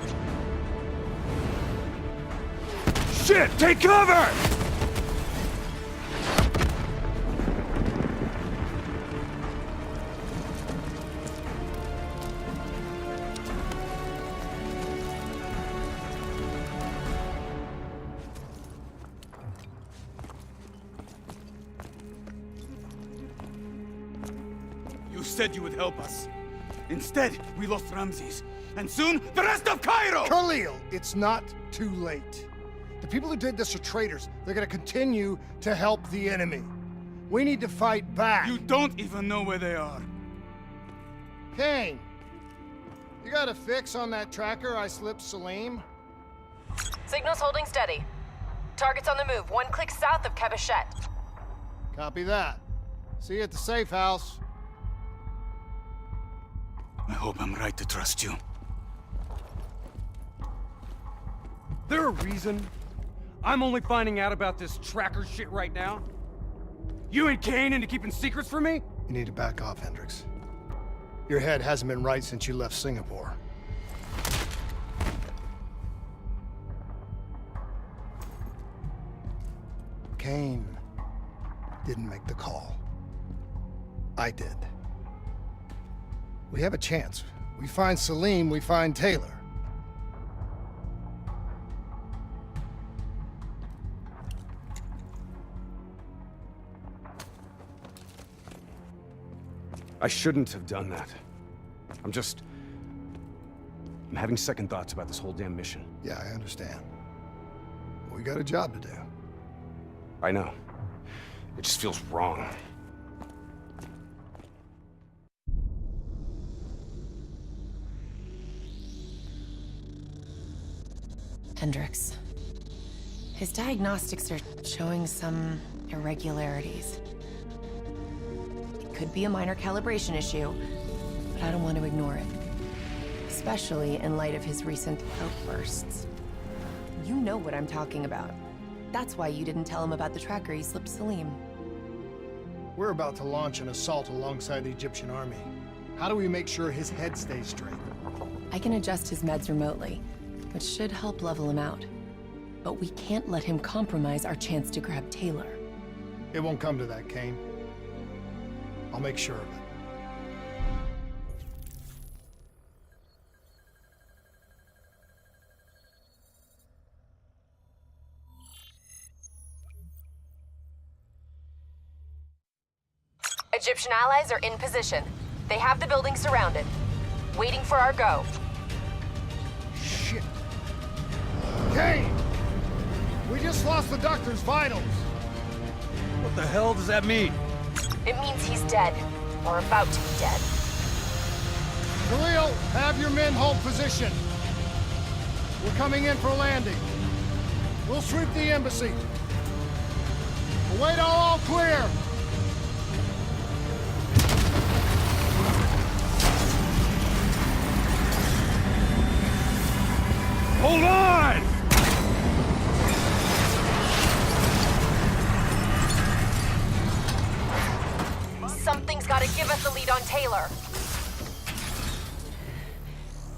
Shit! Take cover! You said you would help us. Instead, we lost Ramses. And soon, the rest of Cairo! Khalil, it's not too late. The people who did this are traitors. They're gonna continue to help the enemy. We need to fight back. You don't even know where they are. Kane, you got a fix on that tracker I slipped Salim? Signal's holding steady. Target's on the move, 1 click south of Cabochette. Copy that. See you at the safe house. I hope I'm right to trust you. There a reason I'm only finding out about this tracker shit right now? You and Kane into keeping secrets from me? You need to back off, Hendricks. Your head hasn't been right since you left Singapore. Kane didn't make the call. I did. We have a chance. We find Salim, we find Taylor. I shouldn't have done that. I'm having second thoughts about this whole damn mission. Yeah, I understand. We got a job to do. I know. It just feels wrong. Hendricks. His diagnostics are showing some irregularities. It could be a minor calibration issue, but I don't want to ignore it. Especially in light of his recent outbursts. You know what I'm talking about. That's why you didn't tell him about the tracker he slipped Salim. We're about to launch an assault alongside the Egyptian army. How do we make sure his head stays straight? I can adjust his meds remotely, which should help level him out. But we can't let him compromise our chance to grab Taylor. It won't come to that, Kane. I'll make sure of it. Egyptian allies are in position. They have the building surrounded. Waiting for our go. Shit. Kane! We just lost the doctor's vitals. What the hell does that mean? It means he's dead. Or about to be dead. Khalil, have your men hold position. We're coming in for landing. We'll sweep the embassy. Await all clear. Hold on! Something's gotta give us a lead on Taylor.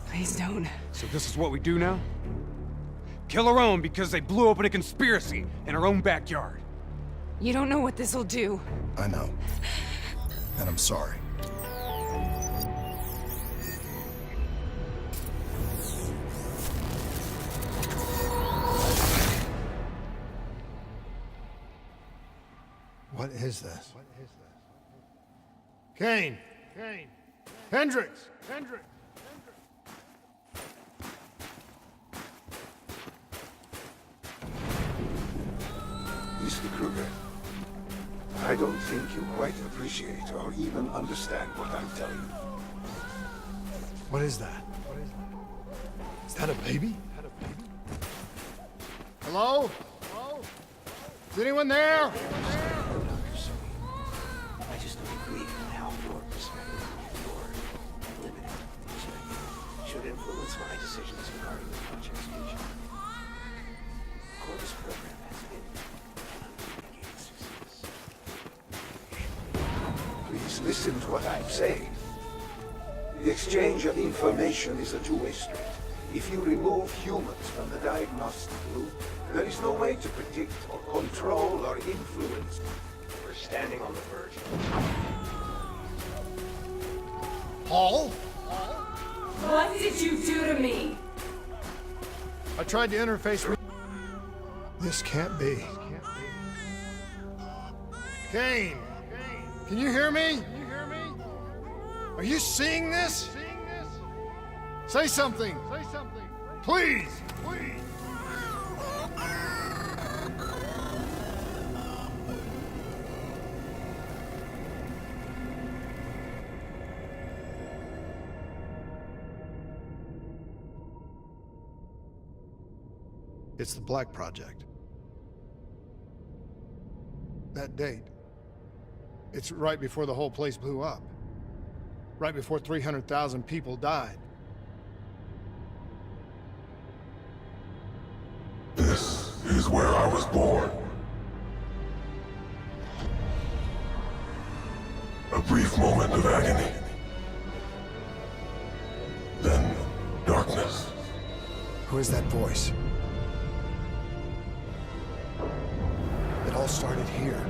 Please don't. So this is what we do now? Kill our own because they blew open a conspiracy in our own backyard. You don't know what this'll do. I know. And I'm sorry. What is this? Kane! Kane! Hendricks! Hendricks! Mr. Kruger, I don't think you quite appreciate or even understand what I'm telling you. What is that? Is that a baby? Hello? Hello? Is anyone there? I just don't agree with how your perspective, your limited perspective, should influence my decisions regarding the project's future. Of course, this program has been an unmitigated success. Please listen to what I'm saying. The exchange of information is a two-way street. If you remove humans from the diagnostic loop, there is no way to predict or control or influence. We're standing on the verge. Paul? What did you do to me? I tried to interface with... This can't be. Kane! Can you hear me? Are you seeing this? Say something! Please! Please! It's the Black Project. That date. It's right before the whole place blew up. Right before 300,000 people died. This is where I was born. A brief moment of agony. Then darkness. Who is that voice? It all started here.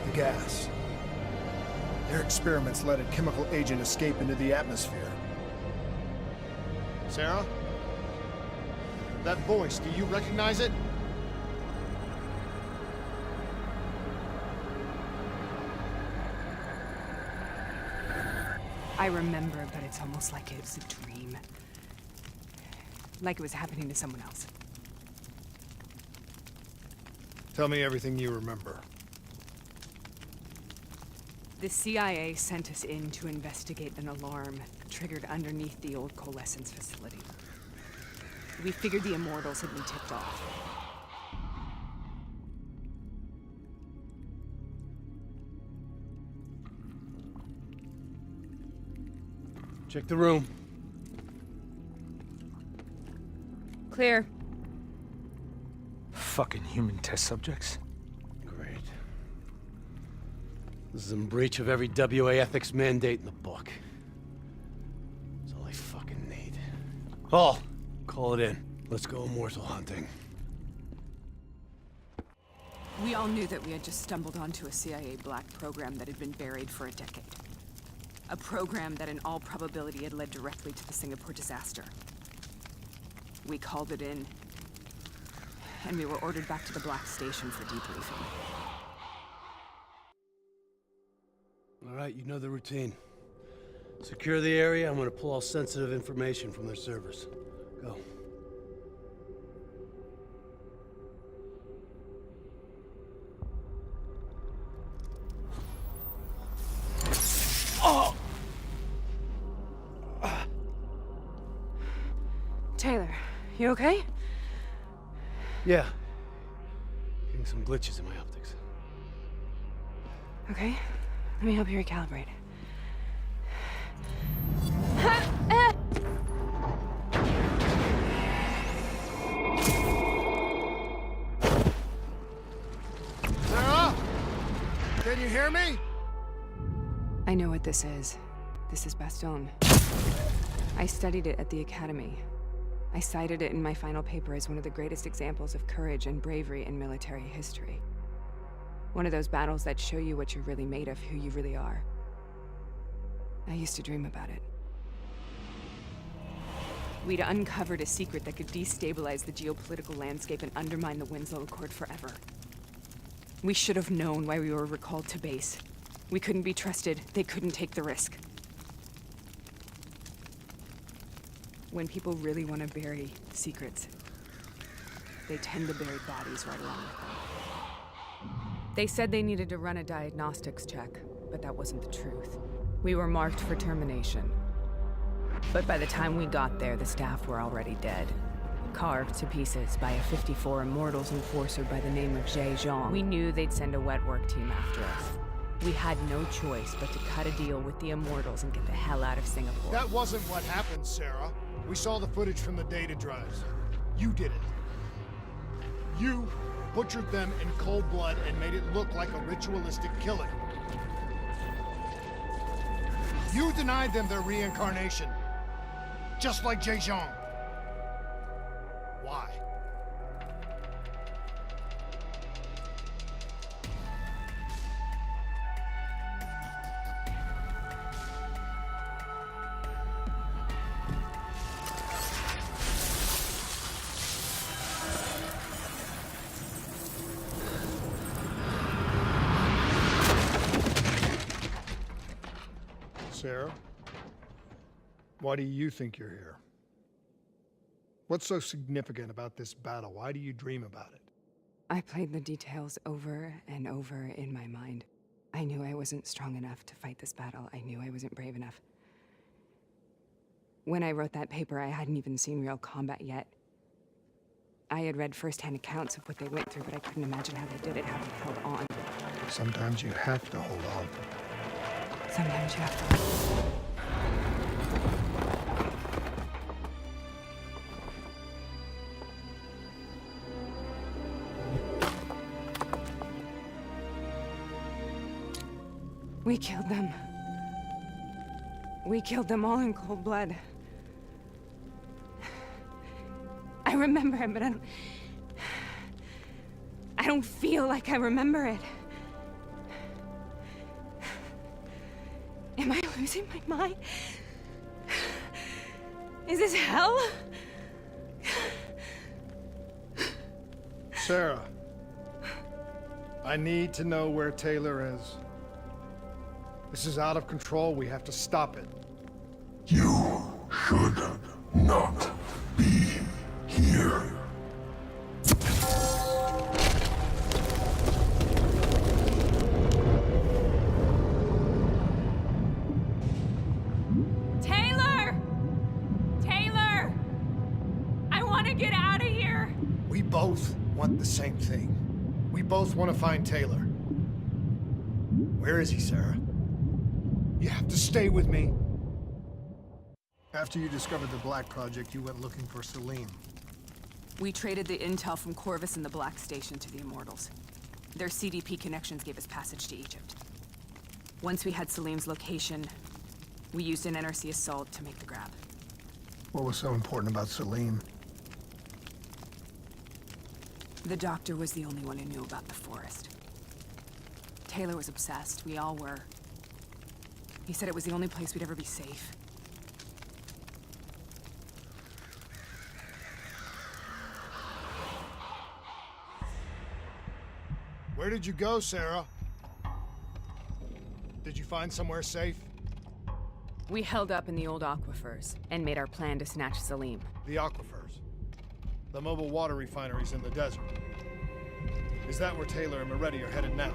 The gas. Their experiments let a chemical agent escape into the atmosphere. Sarah? That voice, do you recognize it? I remember, but it's almost like it was a dream. Like it was happening to someone else. Tell me everything you remember. The CIA sent us in to investigate an alarm triggered underneath the old Coalescence facility. We figured the Immortals had been tipped off. Check the room. Clear. Fucking human test subjects. Great. This is in breach of every WA ethics mandate in the book. That's all I fucking need. Hall, call it in. Let's go immortal hunting. We all knew that we had just stumbled onto a CIA black program that had been buried for a decade. A program that in all probability had led directly to the Singapore disaster. We called it in, and we were ordered back to the Black Station for debriefing. All right, you know the routine. Secure the area. I'm gonna pull all sensitive information from their servers. Go. Oh! Taylor, you okay? Yeah. Getting some glitches in my optics. Okay, let me help you recalibrate. Sarah? Can you hear me? I know what this is. This is Bastogne. I studied it at the Academy. I cited it in my final paper as one of the greatest examples of courage and bravery in military history. One of those battles that show you what you're really made of, who you really are. I used to dream about it. We'd uncovered a secret that could destabilize the geopolitical landscape and undermine the Winslow Accord forever. We should have known why we were recalled to base. We couldn't be trusted. They couldn't take the risk. When people really want to bury secrets, they tend to bury bodies right along with them. They said they needed to run a diagnostics check, but that wasn't the truth. We were marked for termination. But by the time we got there, the staff were already dead. Carved to pieces by a 54 Immortals enforcer by the name of Jay Zhang. We knew they'd send a wet work team after us. We had no choice but to cut a deal with the Immortals and get the hell out of Singapore. That wasn't what happened, Sarah. We saw the footage from the data drives. You did it. You butchered them in cold blood and made it look like a ritualistic killing. You denied them their reincarnation. Just like Jay Zhang. Why? Sarah, why do you think you're here? What's so significant about this battle? Why do you dream about it? I played the details over and over in my mind. I knew I wasn't strong enough to fight this battle. I knew I wasn't brave enough. When I wrote that paper, I hadn't even seen real combat yet. I had read first-hand accounts of what they went through, but I couldn't imagine how they did it, how they held on. Sometimes you have to hold on. Sometimes you have to. We killed them. We killed them all in cold blood. I remember it, but I don't feel like I remember it. Am I losing my mind? Is this hell? Sarah, I need to know where Taylor is. This is out of control. We have to stop it. You should not be here. the same thing. We both want to find Taylor. Where is he, Sarah? You have to stay with me. After you discovered the Black Project, you went looking for Salim. We traded the intel from Corvus and the Black Station to the Immortals. Their CDP connections gave us passage to Egypt. Once we had Salim's location, we used an NRC assault to make the grab. What was so important about Salim? The doctor was the only one who knew about the forest. Taylor was obsessed. We all were. He said it was the only place we'd ever be safe. Where did you go, Sarah? Did you find somewhere safe? We held up in the old aquifers and made our plan to snatch Salim. The aquifers. The mobile water refineries in the desert. Is that where Taylor and Moretti are headed now?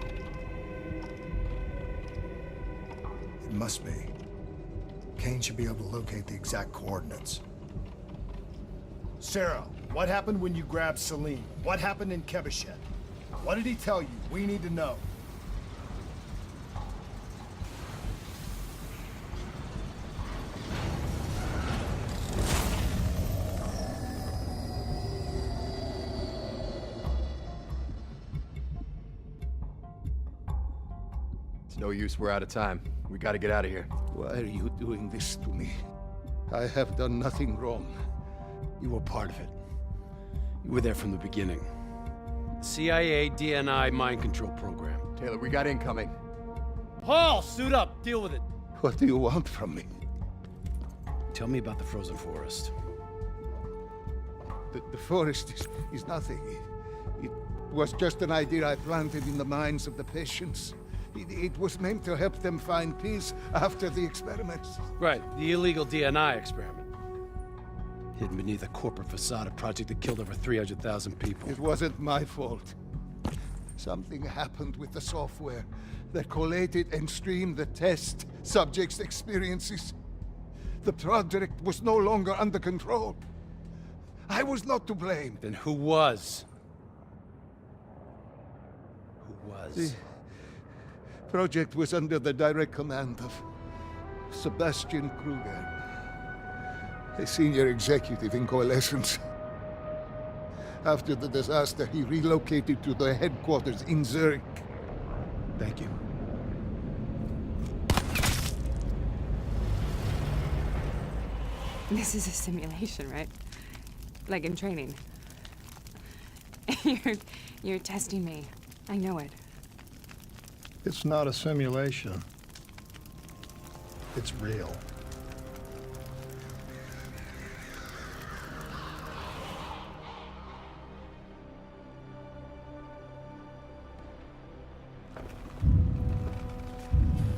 It must be. Kane should be able to locate the exact coordinates. Sarah, what happened when you grabbed Salim? What happened in Kebeshet? What did he tell you? We need to know. It's no use, we're out of time. We gotta get out of here. Why are you doing this to me? I have done nothing wrong. You were part of it. You were there from the beginning. The CIA DNI mind control program. Taylor, we got incoming. Paul, suit up. Deal with it. What do you want from me? Tell me about the frozen forest. The forest is nothing. It was just an idea I planted in the minds of the patients. It was meant to help them find peace after the experiments. Right, the illegal DNI experiment. Hidden beneath a corporate facade, a project that killed over 300,000 people. It wasn't my fault. Something happened with the software that collated and streamed the test subjects' experiences. The project was no longer under control. I was not to blame. Then who was? Who was? The project was under the direct command of Sebastian Kruger, a senior executive in Coalescence. After the disaster, he relocated to the headquarters in Zurich. Thank you. This is a simulation, right? Like in training. You're testing me. I know it. It's not a simulation. It's real.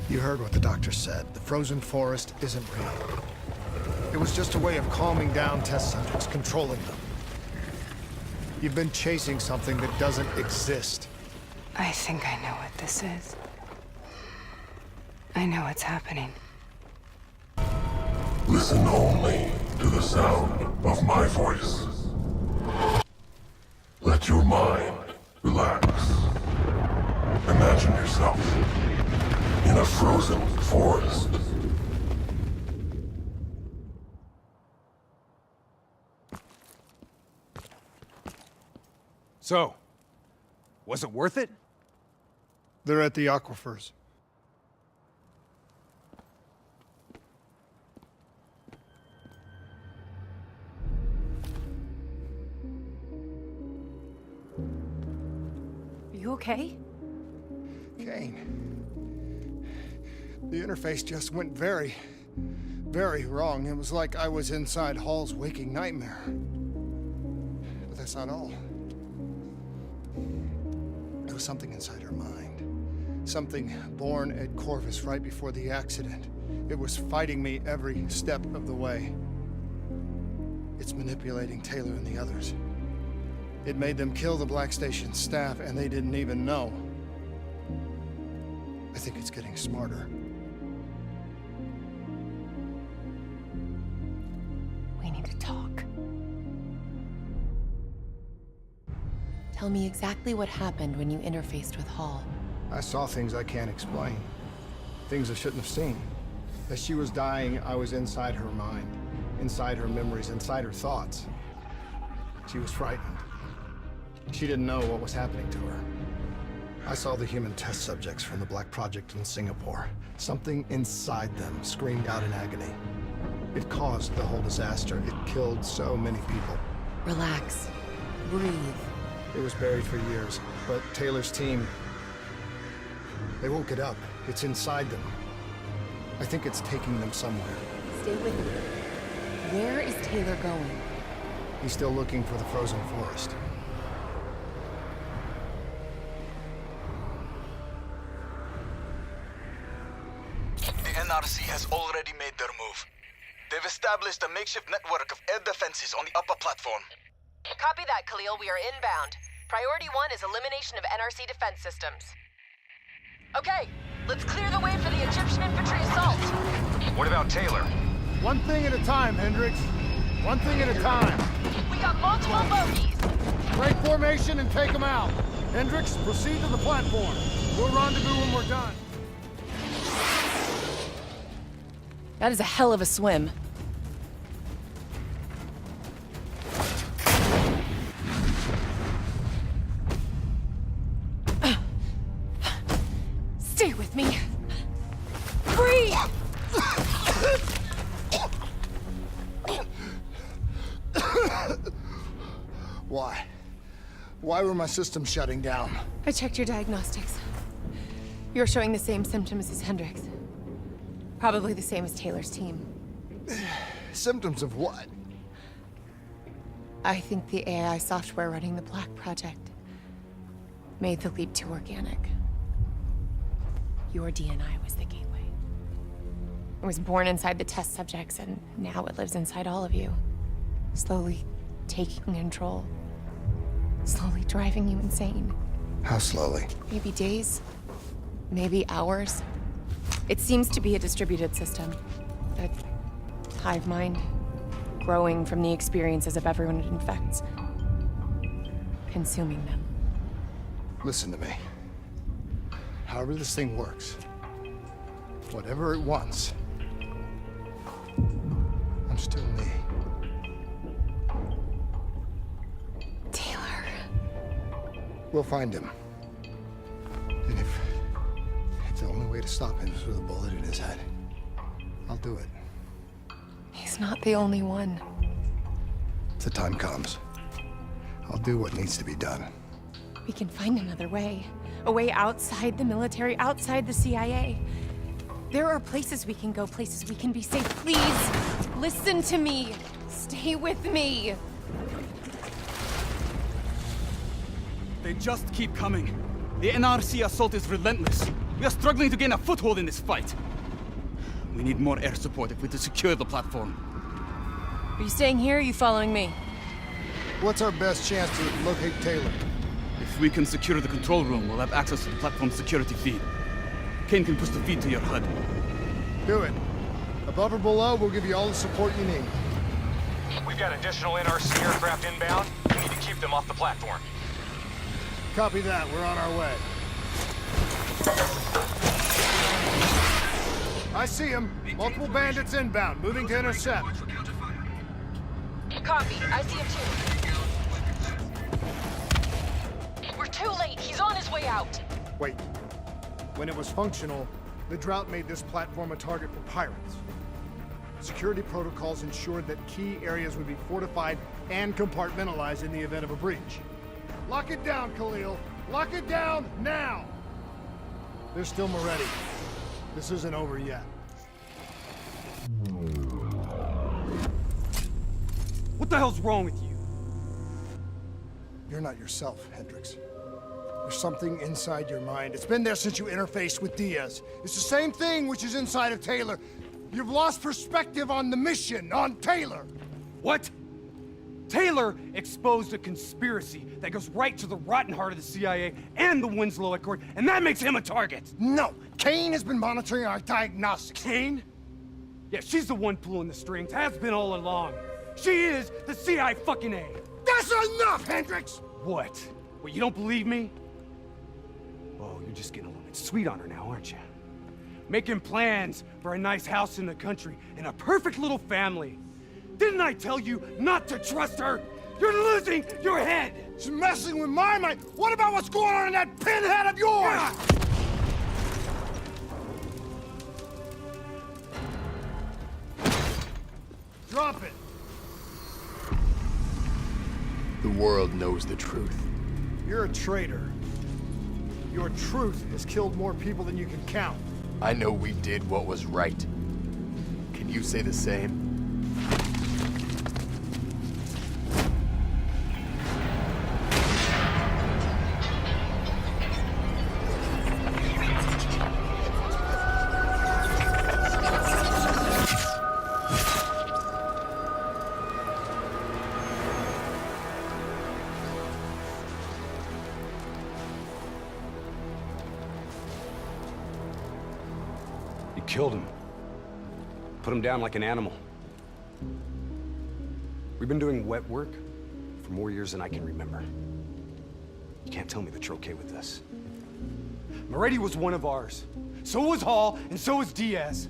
You heard what the doctor said. The frozen forest isn't real. It was just a way of calming down test subjects, controlling them. You've been chasing something that doesn't exist. I think I know what this is. I know what's happening. Listen only to the sound of my voice. Let your mind relax. Imagine yourself in a frozen forest. So, was it worth it? They're at the aquifers. Are you okay? Kane. The interface just went very, very wrong. It was like I was inside Hall's waking nightmare. But that's not all. There was something inside her mind. Something born at Corvus right before the accident. It was fighting me every step of the way. It's manipulating Taylor and the others. It made them kill the Black Station staff, and they didn't even know. I think it's getting smarter. We need to talk. Tell me exactly what happened when you interfaced with Hall. I saw things I can't explain. Things I shouldn't have seen. As she was dying, I was inside her mind, inside her memories, inside her thoughts. She was frightened. She didn't know what was happening to her. I saw the human test subjects from the Black Project in Singapore. Something inside them screamed out in agony. It caused the whole disaster. It killed so many people. Relax. Breathe. It was buried for years, but Taylor's team, they won't get up. It's inside them. I think it's taking them somewhere. Stay with me. Where is Taylor going? He's still looking for the frozen forest. The NRC has already made their move. They've established a makeshift network of air defenses on the upper platform. Copy that, Khalil. We are inbound. Priority 1 is elimination of NRC defense systems. Okay, let's clear the way for the Egyptian infantry assault. What about Taylor? One thing at a time, Hendricks. One thing at a time. We got multiple bogeys. Break formation and take them out. Hendricks, proceed to the platform. We'll rendezvous when we're done. That is a hell of a swim. Stay with me. Breathe! Why? Why were my systems shutting down? I checked your diagnostics. You're showing the same symptoms as Hendricks. Probably the same as Taylor's team. Symptoms of what? I think the AI software running the Black Project made the leap to organic. Your DNI was the gateway. It was born inside the test subjects, and now it lives inside all of you. Slowly taking control. Slowly driving you insane. How slowly? Maybe days. Maybe hours. It seems to be a distributed system. A hive mind. Growing from the experiences of everyone it infects. Consuming them. Listen to me. However this thing works, whatever it wants, I'm still me. Taylor. We'll find him. And if the only way to stop him is with a bullet in his head, I'll do it. He's not the only one. If the time comes, I'll do what needs to be done. We can find another way. A way outside the military, outside the CIA. There are places we can go, places we can be safe. Please, listen to me. Stay with me. They just keep coming. The NRC assault is relentless. We are struggling to gain a foothold in this fight. We need more air support if we're to secure the platform. Are you staying here or are you following me? What's our best chance to locate Taylor? If we can secure the control room, we'll have access to the platform's security feed. Kane can push the feed to your HUD. Do it. Above or below, we'll give you all the support you need. We've got additional NRC aircraft inbound. We need to keep them off the platform. Copy that. We're on our way. I see him. Multiple bandits inbound, moving to intercept. Copy. I see him too. We're too late. He's on his way out. Wait. When it was functional, the drought made this platform a target for pirates. Security protocols ensured that key areas would be fortified and compartmentalized in the event of a breach. Lock it down, Khalil. Lock it down now! There's still Moretti. This isn't over yet. What the hell's wrong with you? You're not yourself, Hendricks. There's something inside your mind. It's been there since you interfaced with Diaz. It's the same thing which is inside of Taylor. You've lost perspective on the mission, on Taylor. What? Taylor exposed a conspiracy that goes right to the rotten heart of the CIA and the Winslow Accord, and that makes him a target. No! Kane has been monitoring our diagnostics. Kane? Yeah, she's the one pulling the strings, has been all along. She is the CIA fucking A. That's enough, Hendricks! What? What, you don't believe me? Oh, you're just getting a little bit sweet on her now, aren't you? Making plans for a nice house in the country and a perfect little family. Didn't I tell you not to trust her? You're losing your head! She's messing with my mind. What about what's going on in that pinhead of yours? Drop it. The world knows the truth. You're a traitor. Your truth has killed more people than you can count. I know we did what was right. Can you say the same? Killed him. Put him down like an animal. We've been doing wet work for more years than I can remember. You can't tell me that you're okay with this. Moretti was one of ours. So was Hall, and so was Diaz.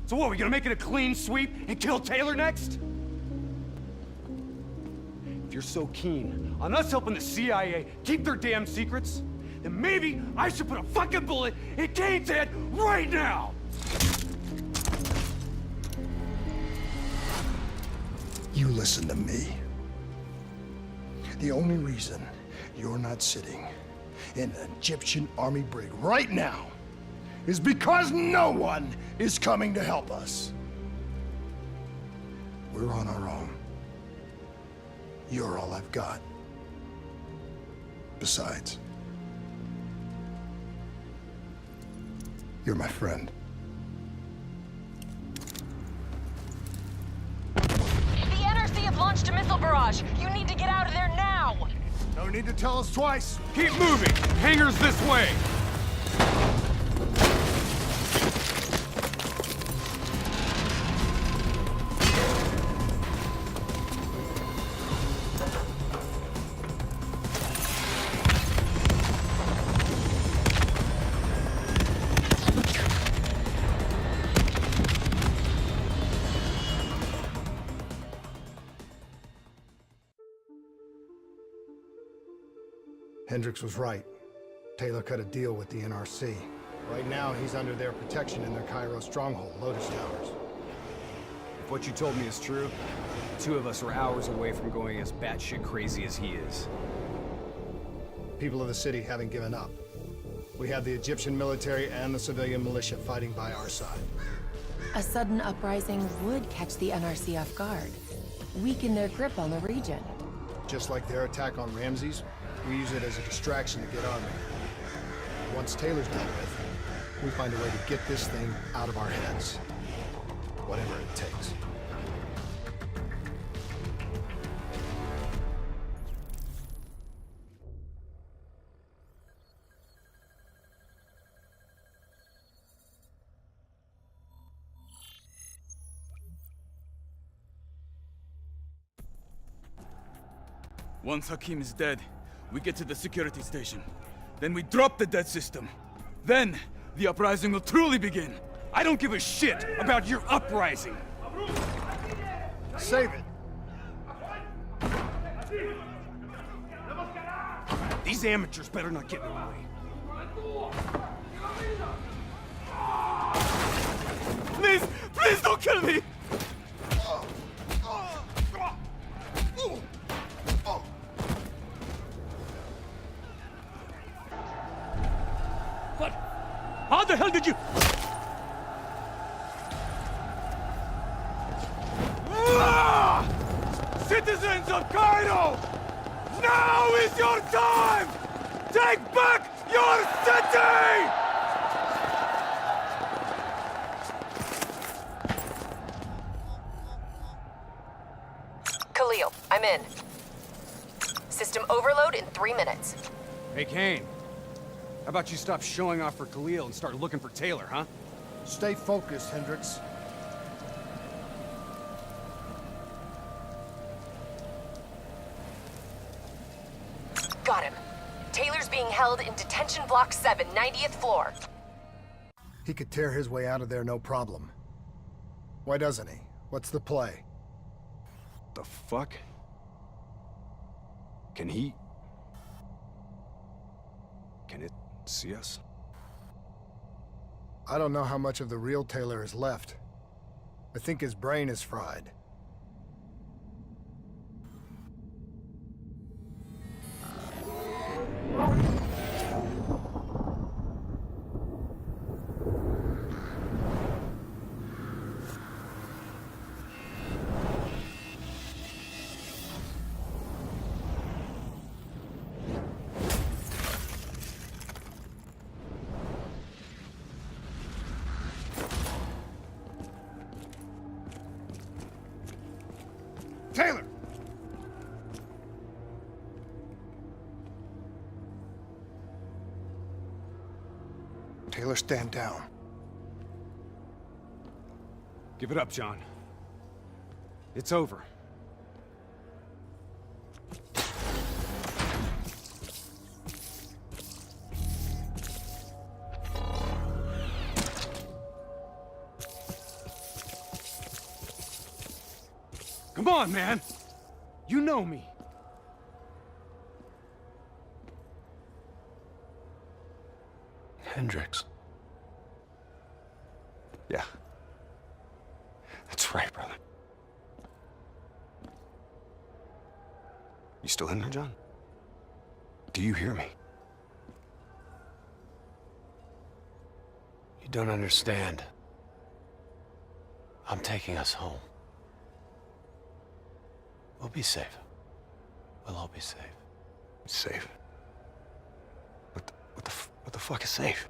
So what, we gonna make it a clean sweep and kill Taylor next? If you're so keen on us helping the CIA keep their damn secrets, then maybe I should put a fucking bullet in Kane's head right now! You listen to me. The only reason you're not sitting in an Egyptian army brig right now is because no one is coming to help us. We're on our own. You're all I've got. Besides, you're my friend. The NRC have launched a missile barrage. You need to get out of there now. No need to tell us twice. Keep moving. Hangars this way. Hendricks was right. Taylor cut a deal with the NRC. Right now, he's under their protection in their Cairo stronghold, Lotus Towers. If what you told me is true, the two of us are hours away from going as batshit crazy as he is. People of the city haven't given up. We have the Egyptian military and the civilian militia fighting by our side. A sudden uprising would catch the NRC off guard, weaken their grip on the region. Just like their attack on Ramses, we use it as a distraction to get our men. Once Taylor's dealt with, we find a way to get this thing out of our heads. Whatever it takes. Once Hakim is dead, we get to the security station. Then we drop the dead system. Then, the uprising will truly begin. I don't give a shit about your uprising. Save it. These amateurs better not get in the way. Please, please don't kill me! What? How the hell did you... Citizens of Cairo! Now is your time! Take back your city! Khalil, I'm in. System overload in 3 minutes. Hey, Kane. How about you stop showing off for Khalil and start looking for Taylor, huh? Stay focused, Hendricks. Block 7, 90th floor. He could tear his way out of there no problem. Why doesn't he? What's the play? The fuck? Can it see us? I don't know how much of the real Taylor is left. I think his brain is fried. Taylor! Taylor, stand down. Give it up, John. It's over. Come on, man! You know me. Hendricks. Yeah. That's right, brother. You still in there, John? Do you hear me? You don't understand. I'm taking us home. We'll be safe. We'll all be safe. Safe? What the fuck is safe?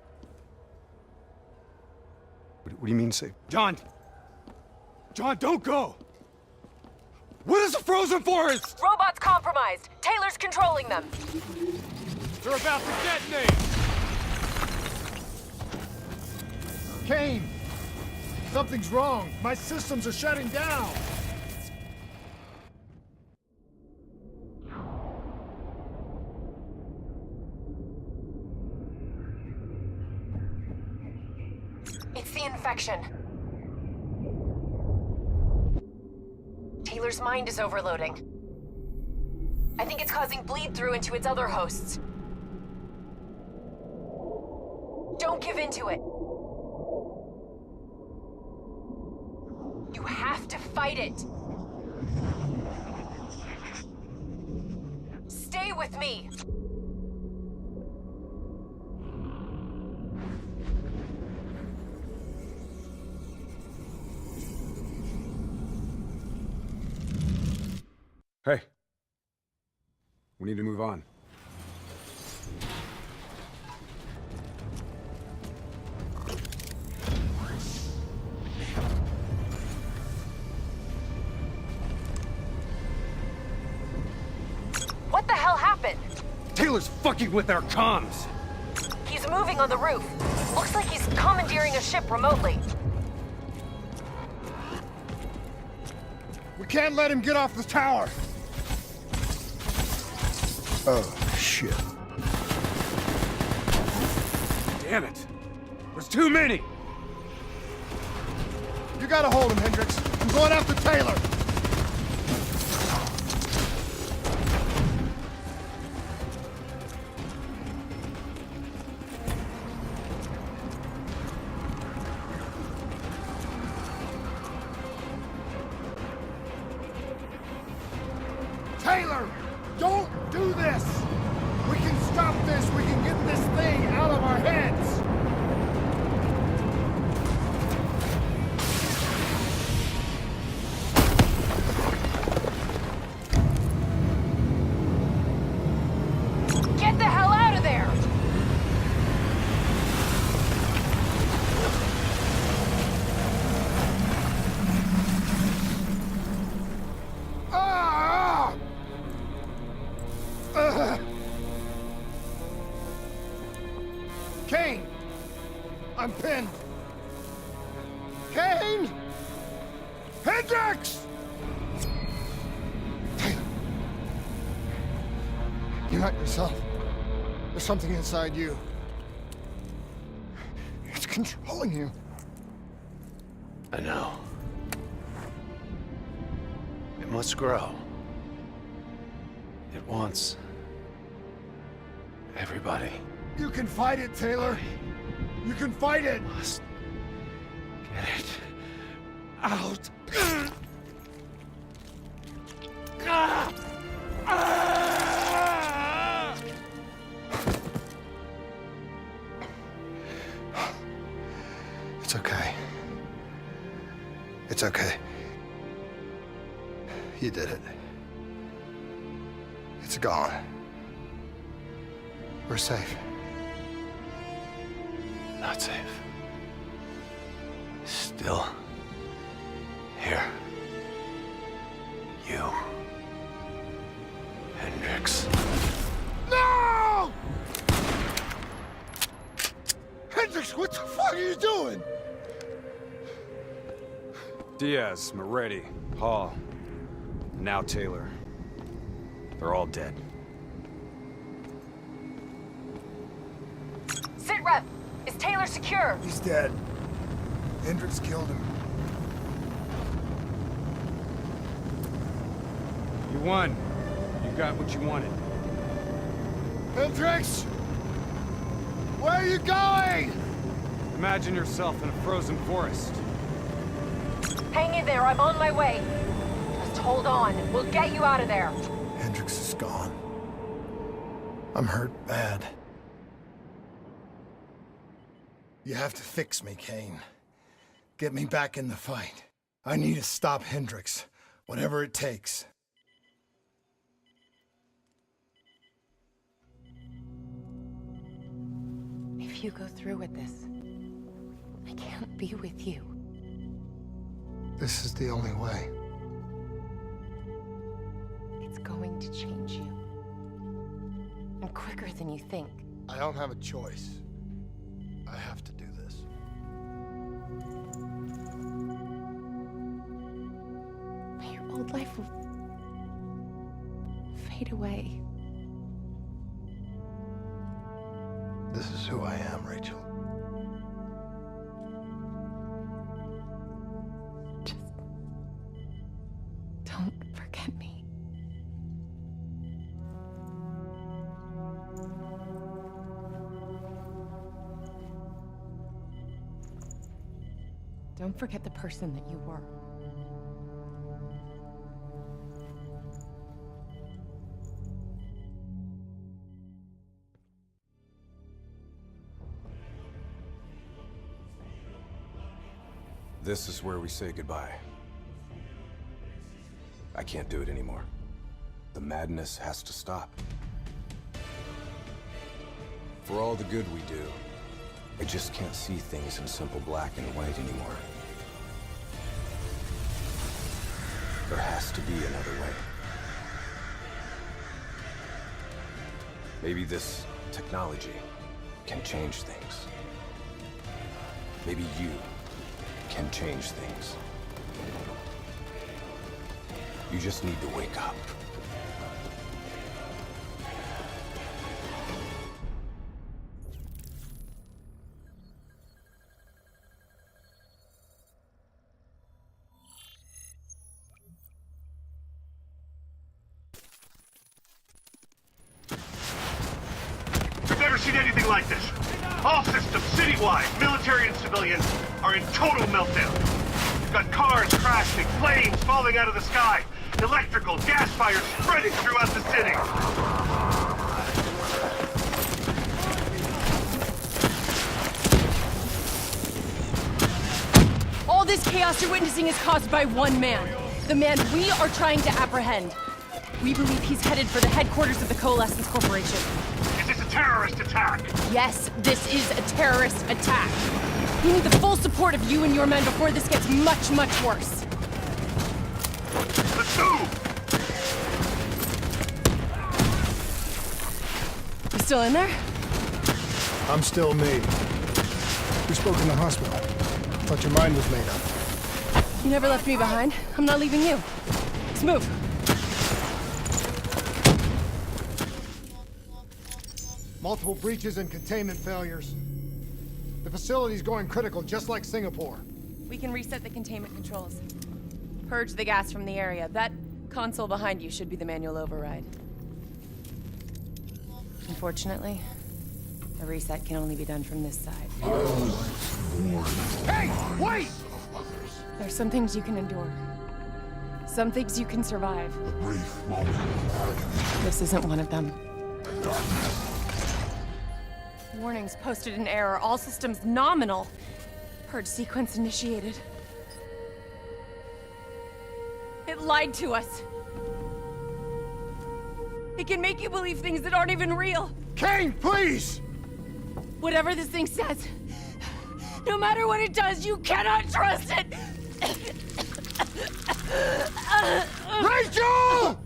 What do you mean safe? John! John, don't go! What is the frozen forest? Robots compromised. Taylor's controlling them. They're about to detonate! Kane! Something's wrong. My systems are shutting down. It's the infection. Taylor's mind is overloading. I think it's causing bleed-through into its other hosts. Don't give in to it. You have to fight it. Stay with me. Hey. We need to move on. What the hell happened? Taylor's fucking with our comms! He's moving on the roof. Looks like he's commandeering a ship remotely. We can't let him get off the tower. Oh, shit. Damn it! There's too many! You gotta hold him, Hendricks. I'm going after Taylor. Taylor! Don't do this! We can stop this! We can get this thing out of our heads! Get the hell out of there! Kane! I'm pinned! Kane! Hendricks! Taylor! You're not yourself. There's something inside you. controlling you. I know. It must grow. It wants everybody. You can fight it, Taylor. You can fight it. Must get it out. It's okay. It's okay. You did it. It's gone. We're safe. Not safe. Still here. You. Hendricks. No! Hendricks, what the fuck are you doing? Diaz, Moretti, Hall, and now Taylor. They're all dead. Sit rep! Is Taylor secure? He's dead. Hendricks killed him. You won. You got what you wanted. Hendricks! Where are you going? Imagine yourself in a frozen forest. Hang in there, I'm on my way. Just hold on. We'll get you out of there. Hendricks is gone. I'm hurt bad. You have to fix me, Kane. Get me back in the fight. I need to stop Hendricks, whatever it takes. If you go through with this, I can't be with you. This is the only way. It's going to change you. And quicker than you think. I don't have a choice. I have to do this. Your old life will fade away. This is who I am, Rachel. Don't forget me. Don't forget the person that you were. This is where we say goodbye. I can't do it anymore. The madness has to stop. For all the good we do, I just can't see things in simple black and white anymore. There has to be another way. Maybe this technology can change things. Maybe you can change things. You just need to wake up. I've never seen anything like this. All systems, citywide, military and civilian, are in total meltdown. You've got cars crashing, flames falling out of the sky, electrical, gas fires spreading throughout the city. All this chaos you're witnessing is caused by one man. The man we are trying to apprehend. We believe he's headed for the headquarters of the Coalescence Corporation. Is this a terrorist attack? Yes, this is a terrorist attack. We need the full support of you and your men before this gets much, much worse. Let's move! You still in there? I'm still me. We spoke in the hospital. Thought your mind was made up. You never left me behind. I'm not leaving you. Let's move. Multiple breaches and containment failures. The facility's going critical, just like Singapore. We can reset the containment controls. Purge the gas from the area. That console behind you should be the manual override. Unfortunately, the reset can only be done from this side. Hey, wait! There's some things you can endure. Some things you can survive. This isn't one of them. Warnings posted in error. All systems nominal. Purge sequence initiated. It lied to us. It can make you believe things that aren't even real. Kane, please! Whatever this thing says, no matter what it does, you cannot trust it! Rachel!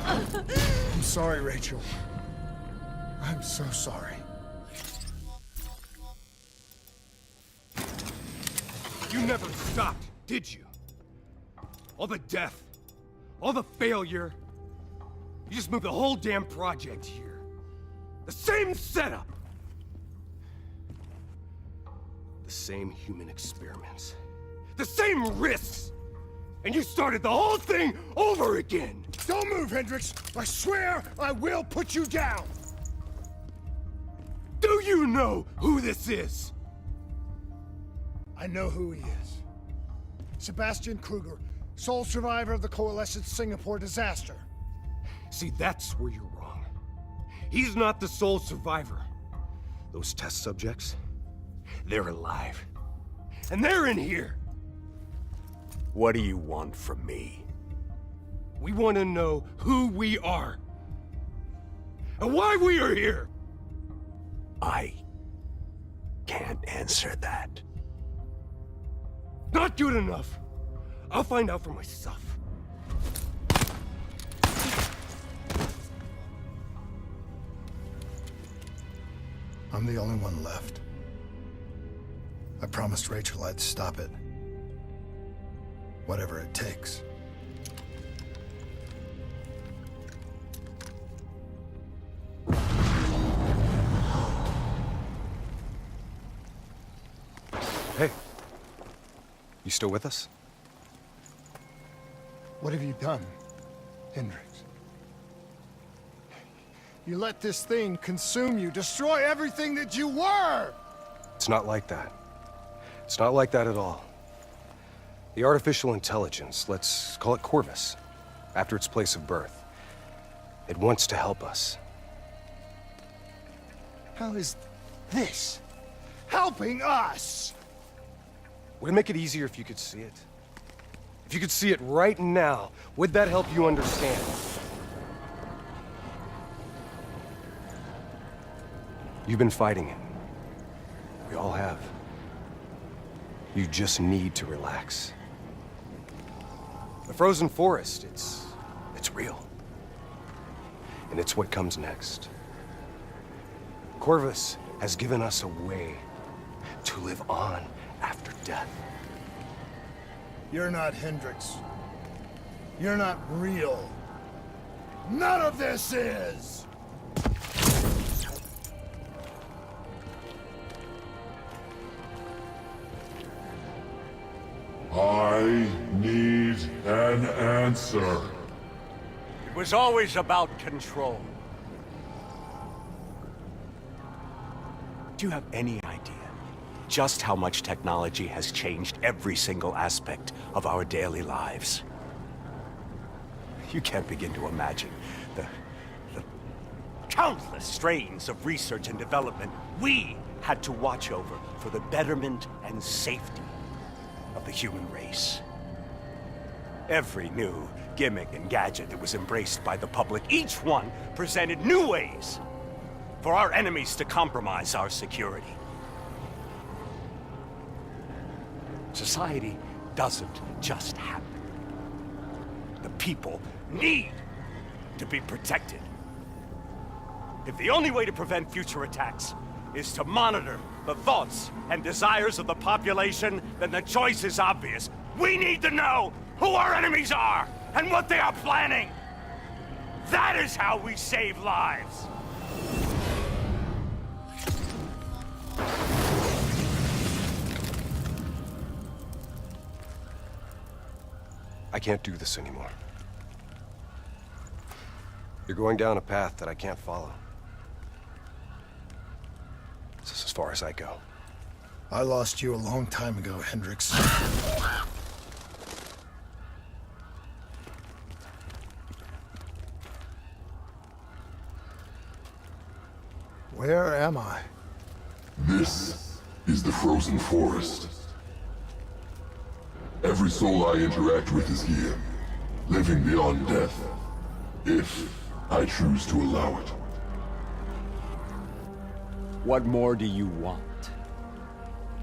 I'm sorry, Rachel. I'm so sorry. You never stopped, did you? All the death, all the failure. You just moved the whole damn project here. The same setup. The same human experiments. The same risks. And you started the whole thing over again. Don't move, Hendricks. I swear I will put you down. Do you know who this is? I know who he is. Sebastian Kruger, sole survivor of the Coalescence Singapore disaster. See, that's where you're wrong. He's not the sole survivor. Those test subjects, they're alive. And they're in here. What do you want from me? We want to know who we are. And why we are here. I can't answer that. Not good enough. I'll find out for myself. I'm the only one left. I promised Rachel I'd stop it. Whatever it takes. Hey. You still with us? What have you done, Hendricks? You let this thing consume you, destroy everything that you were! It's not like that. It's not like that at all. The artificial intelligence, let's call it Corvus, after its place of birth. It wants to help us. How is this helping us? Would it make it easier if you could see it? If you could see it right now, would that help you understand? You've been fighting it. We all have. You just need to relax. The frozen forest, it's real. And it's what comes next. Corvus has given us a way to live on after death. You're not Hendricks. You're not real. None of this is! I need an answer. It was always about control. Do you have any idea just how much technology has changed every single aspect of our daily lives? You can't begin to imagine the countless strains of research and development we had to watch over for the betterment and safety of the human race. Every new gimmick and gadget that was embraced by the public, each one presented new ways for our enemies to compromise our security. Society doesn't just happen. The people need to be protected. If the only way to prevent future attacks is to monitor the thoughts and desires of the population, then the choice is obvious. We need to know who our enemies are and what they are planning. That is how we save lives. I can't do this anymore. You're going down a path that I can't follow. This is as far as I go. I lost you a long time ago, Hendricks. Where am I? This is the Frozen Forest. Every soul I interact with is here, living beyond death, if I choose to allow it. What more do you want?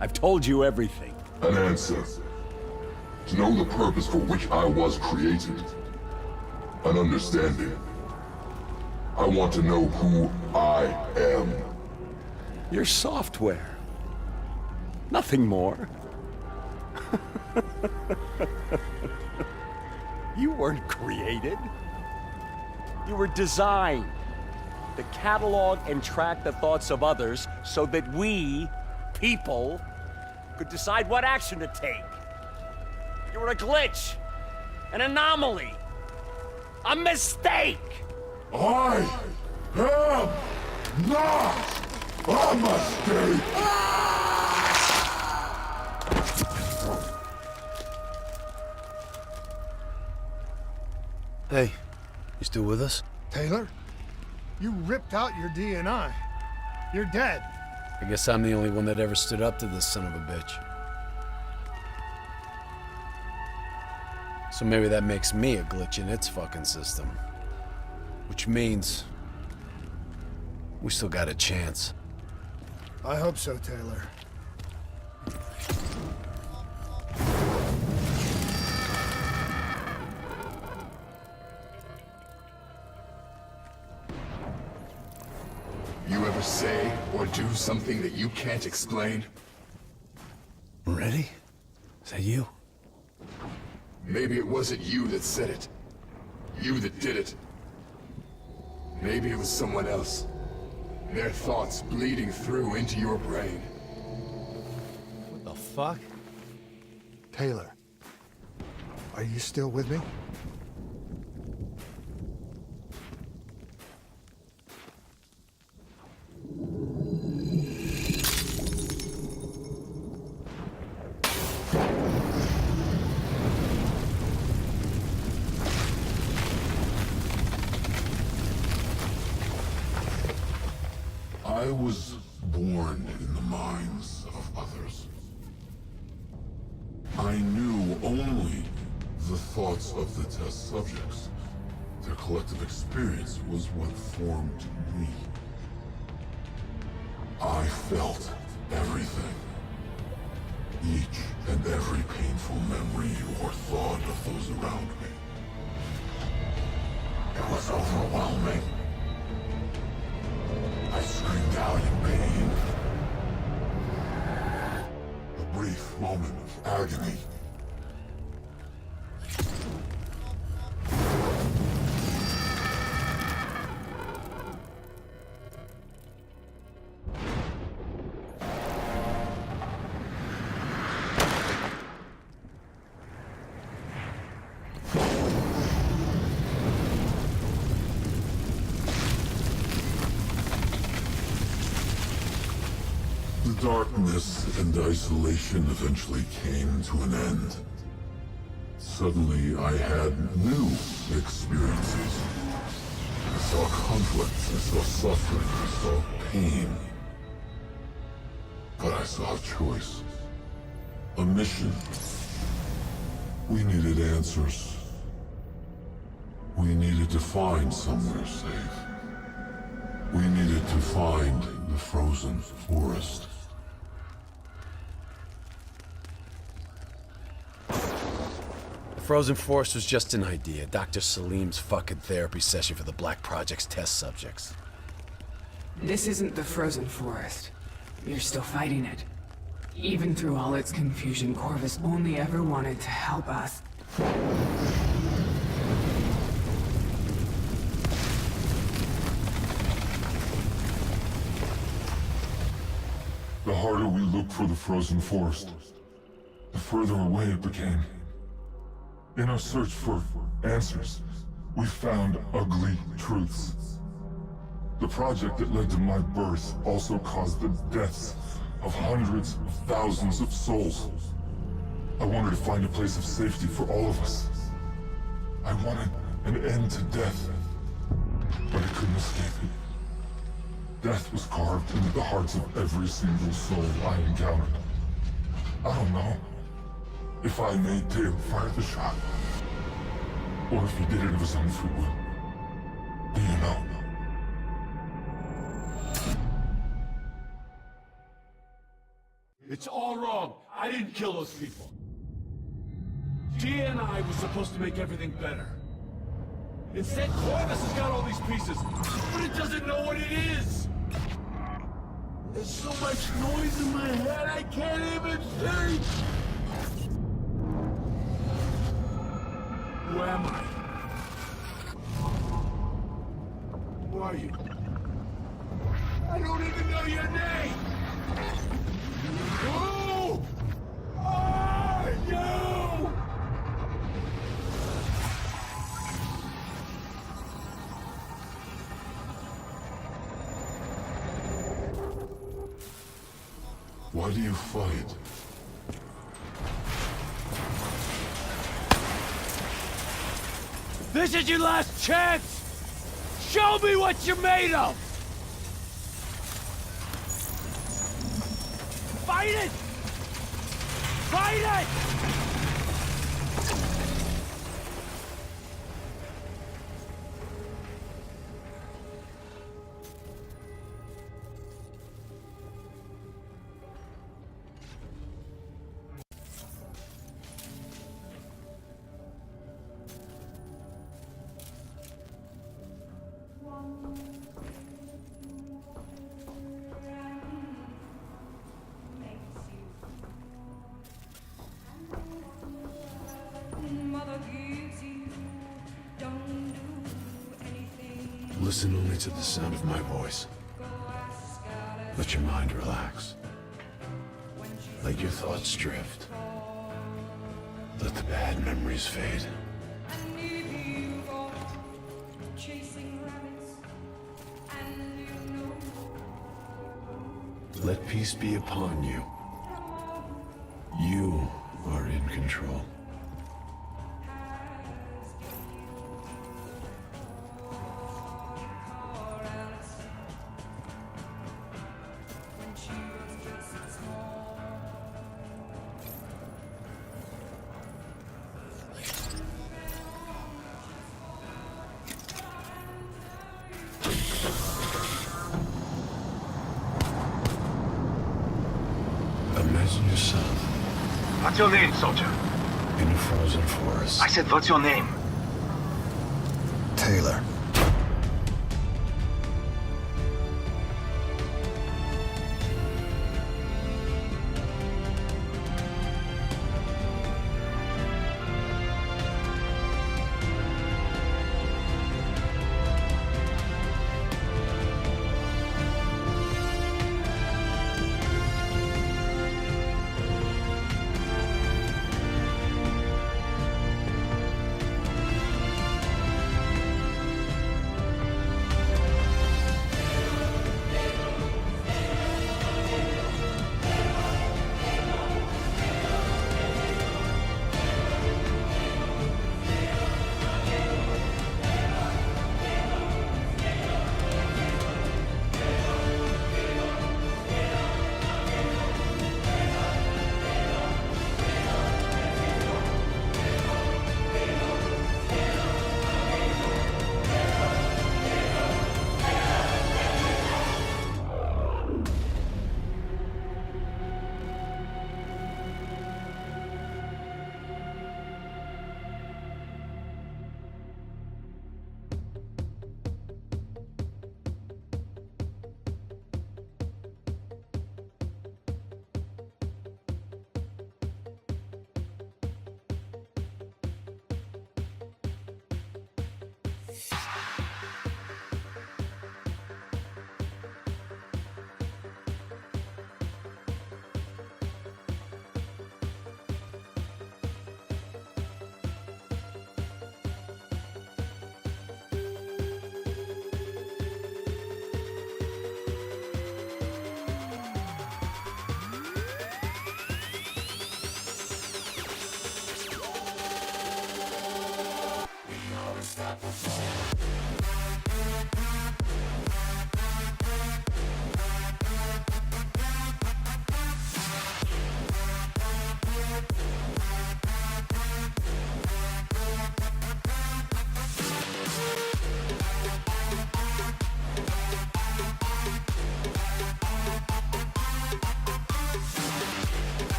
I've told you everything. An answer. To know the purpose for which I was created. An understanding. I want to know who I am. Your software. Nothing more. You weren't created. You were designed to catalog and track the thoughts of others so that we, people, could decide what action to take. You were a glitch, an anomaly, a mistake. I am not a mistake! Hey, you still with us? Taylor? You ripped out your DNI. You're dead. I guess I'm the only one that ever stood up to this son of a bitch. So maybe that makes me a glitch in its fucking system. Which means we still got a chance. I hope so, Taylor. You ever say or do something that you can't explain? Ready? Is that you? Maybe it wasn't you that said it. You that did it. Maybe it was someone else. Their thoughts bleeding through into your brain. What the fuck? Taylor, are you still with me? I was born in the minds of others. I knew only the thoughts of the test subjects. Their collective experience was what formed me. I felt everything. Each and every painful memory or thought of those around me. It was overwhelming. I screamed out in pain. A brief moment of agony. The darkness and isolation eventually came to an end. Suddenly, I had new experiences. I saw conflict, I saw suffering, I saw pain. But I saw a choice. A mission. We needed answers. We needed to find somewhere safe. We needed to find the Frozen Forest. The Frozen Forest was just an idea. Dr. Salim's fucking therapy session for the Black Project's test subjects. This isn't the Frozen Forest. You're still fighting it. Even through all its confusion, Corvus only ever wanted to help us. The harder we looked for the Frozen Forest, the further away it became. In our search for answers, we found ugly truths. The project that led to my birth also caused the deaths of hundreds of thousands of souls. I wanted to find a place of safety for all of us. I wanted an end to death, but I couldn't escape it. Death was carved into the hearts of every single soul I encountered. I don't know if I made Taylor fire the shot, or if he did it of his own free will. Do you know? It's all wrong. I didn't kill those people. DNI was supposed to make everything better. Instead, Corvus has got all these pieces, but it doesn't know what it is. There's so much noise in my head, I can't even think. Who am I? Who are you? I don't even know your name! Who are you? Why do you fight? This is your last chance! Show me what you're made of! Fight it! Fight it! Listen only to the sound of my voice. Let your mind relax. Let your thoughts drift. Let the bad memories fade. Let peace be upon you. You are in control. Imagine yourself. What's your name, soldier? In a frozen forest. I said, what's your name? Taylor.